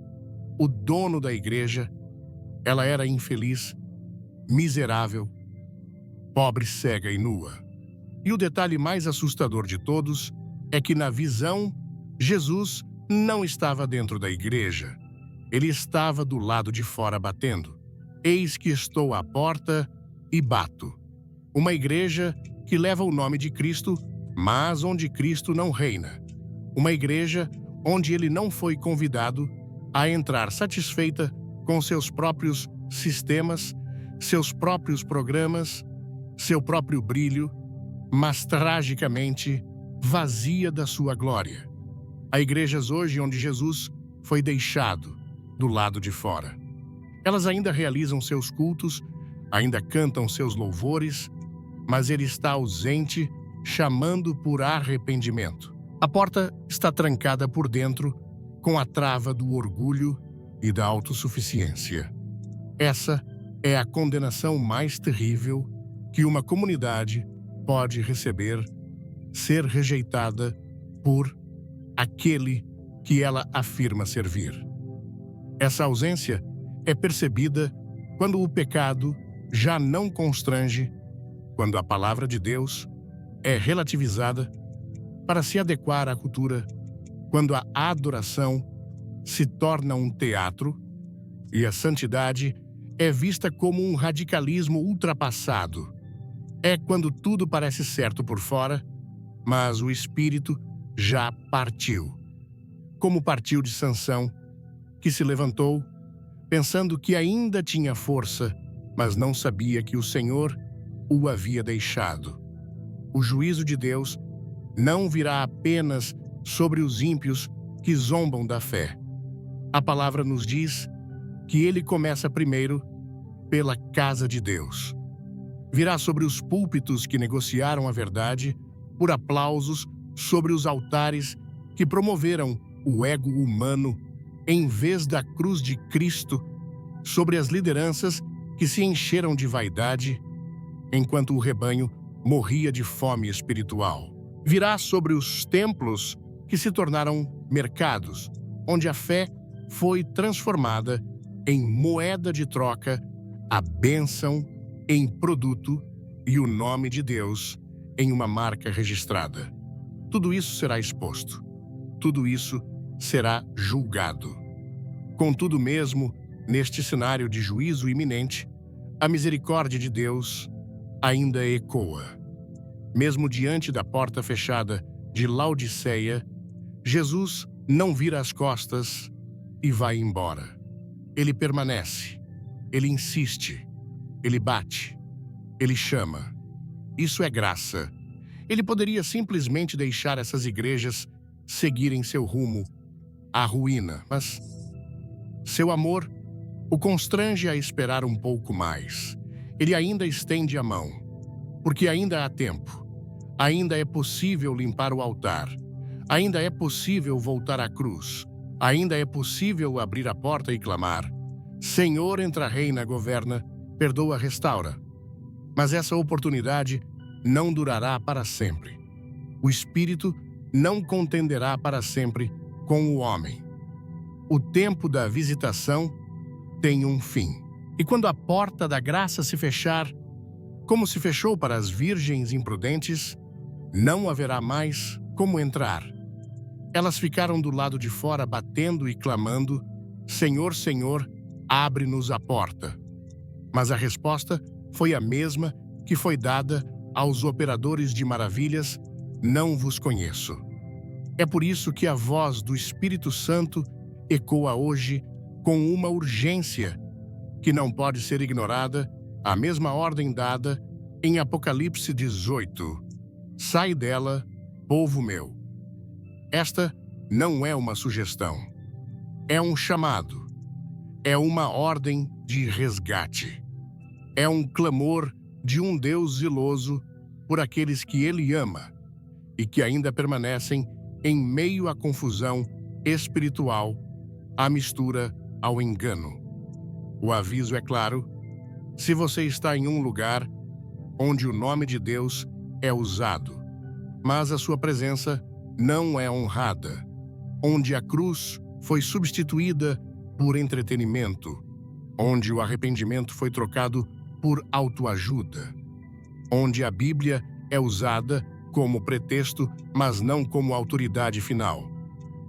o dono da igreja, ela era infeliz, miserável, pobre, cega e nua. E o detalhe mais assustador de todos é que, na visão, Jesus não estava dentro da igreja. Ele estava do lado de fora batendo. Eis que estou à porta e bato. Uma igreja que leva o nome de Cristo, mas onde Cristo não reina. Uma igreja onde ele não foi convidado a entrar satisfeita com seus próprios sistemas, seus próprios programas, seu próprio brilho, mas tragicamente vazia da sua glória. Há igrejas hoje onde Jesus foi deixado do lado de fora. Elas ainda realizam seus cultos, ainda cantam seus louvores, mas ele está ausente, chamando por arrependimento. A porta está trancada por dentro, com a trava do orgulho e da autossuficiência. Essa é a condenação mais terrível que uma comunidade pode receber: ser rejeitada por aquele que ela afirma servir. Essa ausência é percebida quando o pecado já não constrange, quando a palavra de Deus é relativizada para se adequar à cultura, quando a adoração se torna um teatro e a santidade é vista como um radicalismo ultrapassado. É quando tudo parece certo por fora, mas o espírito já partiu. Como partiu de Sansão, que se levantou, pensando que ainda tinha força, mas não sabia que o Senhor o havia deixado. O juízo de Deus não virá apenas sobre os ímpios que zombam da fé. A palavra nos diz que ele começa primeiro pela casa de Deus. Virá sobre os púlpitos que negociaram a verdade, por aplausos sobre os altares que promoveram o ego humano em vez da cruz de Cristo, sobre as lideranças que se encheram de vaidade, enquanto o rebanho morria de fome espiritual. Virá sobre os templos que se tornaram mercados, onde a fé foi transformada em moeda de troca, a bênção em produto e o nome de Deus em uma marca registrada. Tudo isso será exposto. Tudo isso será julgado. Contudo, mesmo neste cenário de juízo iminente, a misericórdia de Deus ainda ecoa. Mesmo diante da porta fechada de Laodiceia, Jesus não vira as costas e vai embora. Ele permanece, ele insiste, ele bate, ele chama. Isso é graça. Ele poderia simplesmente deixar essas igrejas seguirem seu rumo à ruína, mas seu amor o constrange a esperar um pouco mais. Ele ainda estende a mão, porque ainda há tempo. Ainda é possível limpar o altar. Ainda é possível voltar à cruz. Ainda é possível abrir a porta e clamar: Senhor, entra, reina, governa, perdoa, restaura. Mas essa oportunidade não durará para sempre. O Espírito não contenderá para sempre com o homem. O tempo da visitação tem um fim. E quando a porta da graça se fechar, como se fechou para as virgens imprudentes, não haverá mais como entrar. Elas ficaram do lado de fora batendo e clamando: Senhor, Senhor, abre-nos a porta. Mas a resposta foi a mesma que foi dada aos operadores de maravilhas: não vos conheço. É por isso que a voz do Espírito Santo ecoa hoje com uma urgência que não pode ser ignorada, a mesma ordem dada em Apocalipse 18. Sai dela, povo meu. Esta não é uma sugestão. É um chamado. É uma ordem de resgate. É um clamor de um Deus zeloso por aqueles que ele ama e que ainda permanecem em meio à confusão espiritual, à mistura, ao engano. O aviso é claro: se você está em um lugar onde o nome de Deus é usado, mas a sua presença não é honrada, onde a cruz foi substituída por entretenimento, onde o arrependimento foi trocado por autoajuda, onde a Bíblia é usada como pretexto, mas não como autoridade final.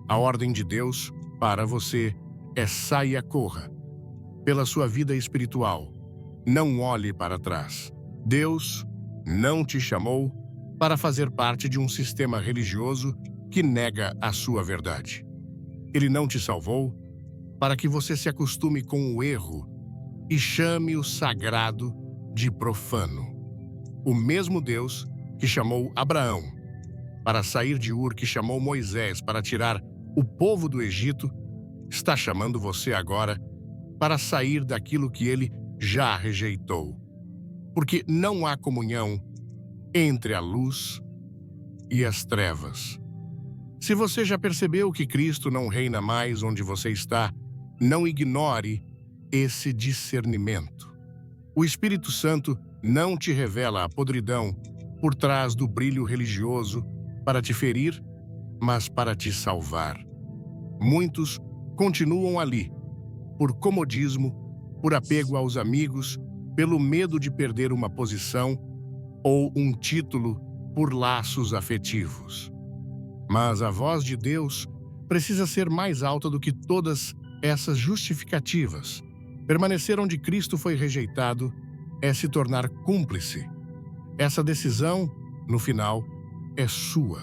A ordem de Deus para você é: saia, corra pela sua vida espiritual. Não olhe para trás. Deus não te chamou para fazer parte de um sistema religioso que nega a sua verdade. Ele não te salvou para que você se acostume com o erro e chame o sagrado de profano. O mesmo Deus que chamou Abraão para sair de Ur, que chamou Moisés para tirar o povo do Egito, está chamando você agora para sair daquilo que ele já rejeitou. Porque não há comunhão entre a luz e as trevas. Se você já percebeu que Cristo não reina mais onde você está, não ignore esse discernimento. O Espírito Santo não te revela a podridão por trás do brilho religioso para te ferir, mas para te salvar. Muitos continuam ali, por comodismo, por apego aos amigos, pelo medo de perder uma posição ou um título, por laços afetivos. Mas a voz de Deus precisa ser mais alta do que todas essas justificativas. Permanecer onde Cristo foi rejeitado é se tornar cúmplice. Essa decisão, no final, é sua.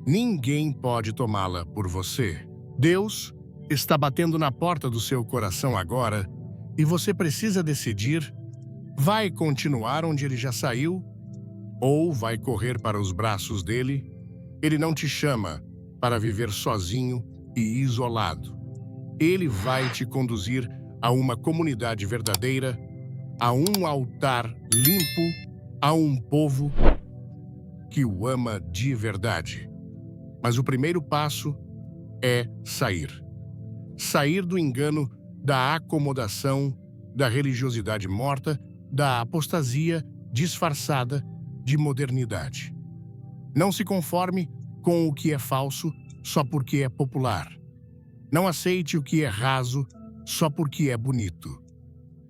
Ninguém pode tomá-la por você. Deus está batendo na porta do seu coração agora e você precisa decidir: vai continuar onde ele já saiu ou vai correr para os braços dele? Ele não te chama para viver sozinho e isolado. Ele vai te conduzir a uma comunidade verdadeira, a um altar limpo, a um povo que o ama de verdade. Mas o primeiro passo é sair. Sair do engano, da acomodação, da religiosidade morta, da apostasia disfarçada de modernidade. Não se conforme com o que é falso só porque é popular. Não aceite o que é raso só porque é bonito.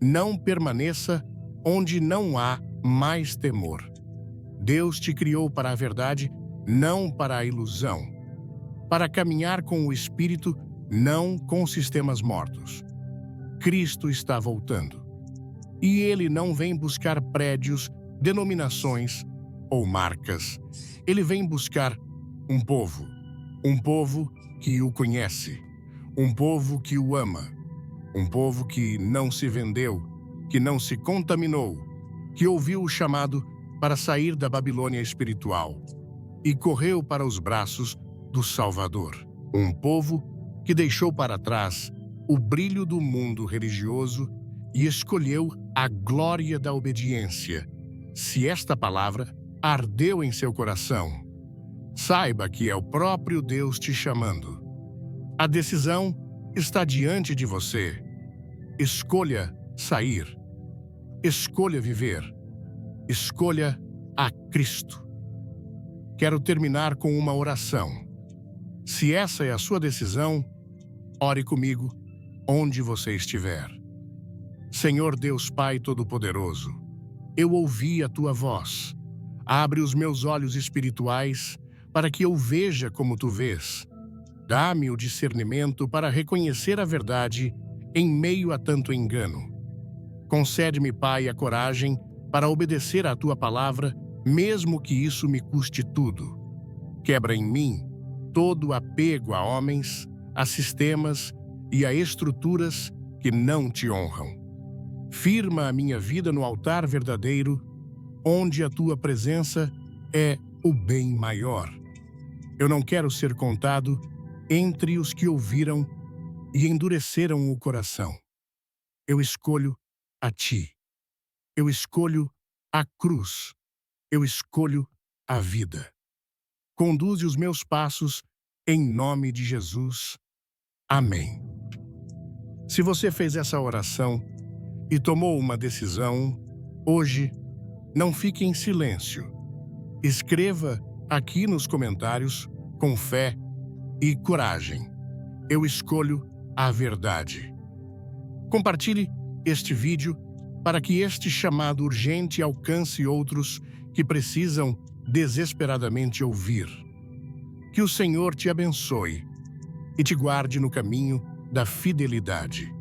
Não permaneça onde não há mais temor. Deus te criou para a verdade, não para a ilusão. Para caminhar com o Espírito, não com sistemas mortos. Cristo está voltando. E ele não vem buscar prédios, denominações ou marcas. Ele vem buscar um povo que o conhece, um povo que o ama, um povo que não se vendeu, que não se contaminou, que ouviu o chamado para sair da Babilônia espiritual e correu para os braços do Salvador. Um povo que deixou para trás o brilho do mundo religioso e escolheu a glória da obediência. Se esta palavra ardeu em seu coração, saiba que é o próprio Deus te chamando. A decisão está diante de você. Escolha sair. Escolha viver. Escolha a Cristo. Quero terminar com uma oração. Se essa é a sua decisão, ore comigo onde você estiver. Senhor Deus Pai Todo-Poderoso, eu ouvi a tua voz. Abre os meus olhos espirituais para que eu veja como tu vês. Dá-me o discernimento para reconhecer a verdade em meio a tanto engano. Concede-me, Pai, a coragem para obedecer à tua palavra, mesmo que isso me custe tudo. Quebra em mim todo apego a homens, a sistemas e a estruturas que não te honram. Firma a minha vida no altar verdadeiro, onde a tua presença é o bem maior. Eu não quero ser contado entre os que ouviram e endureceram o coração. Eu escolho a ti. Eu escolho a cruz. Eu escolho a vida. Conduze os meus passos em nome de Jesus. Amém. Se você fez essa oração e tomou uma decisão, hoje, não fique em silêncio. Escreva aqui nos comentários com fé e coragem. Eu escolho a verdade. Compartilhe este vídeo para que este chamado urgente alcance outros que precisam desesperadamente ouvir. Que o Senhor te abençoe e te guarde no caminho da fidelidade.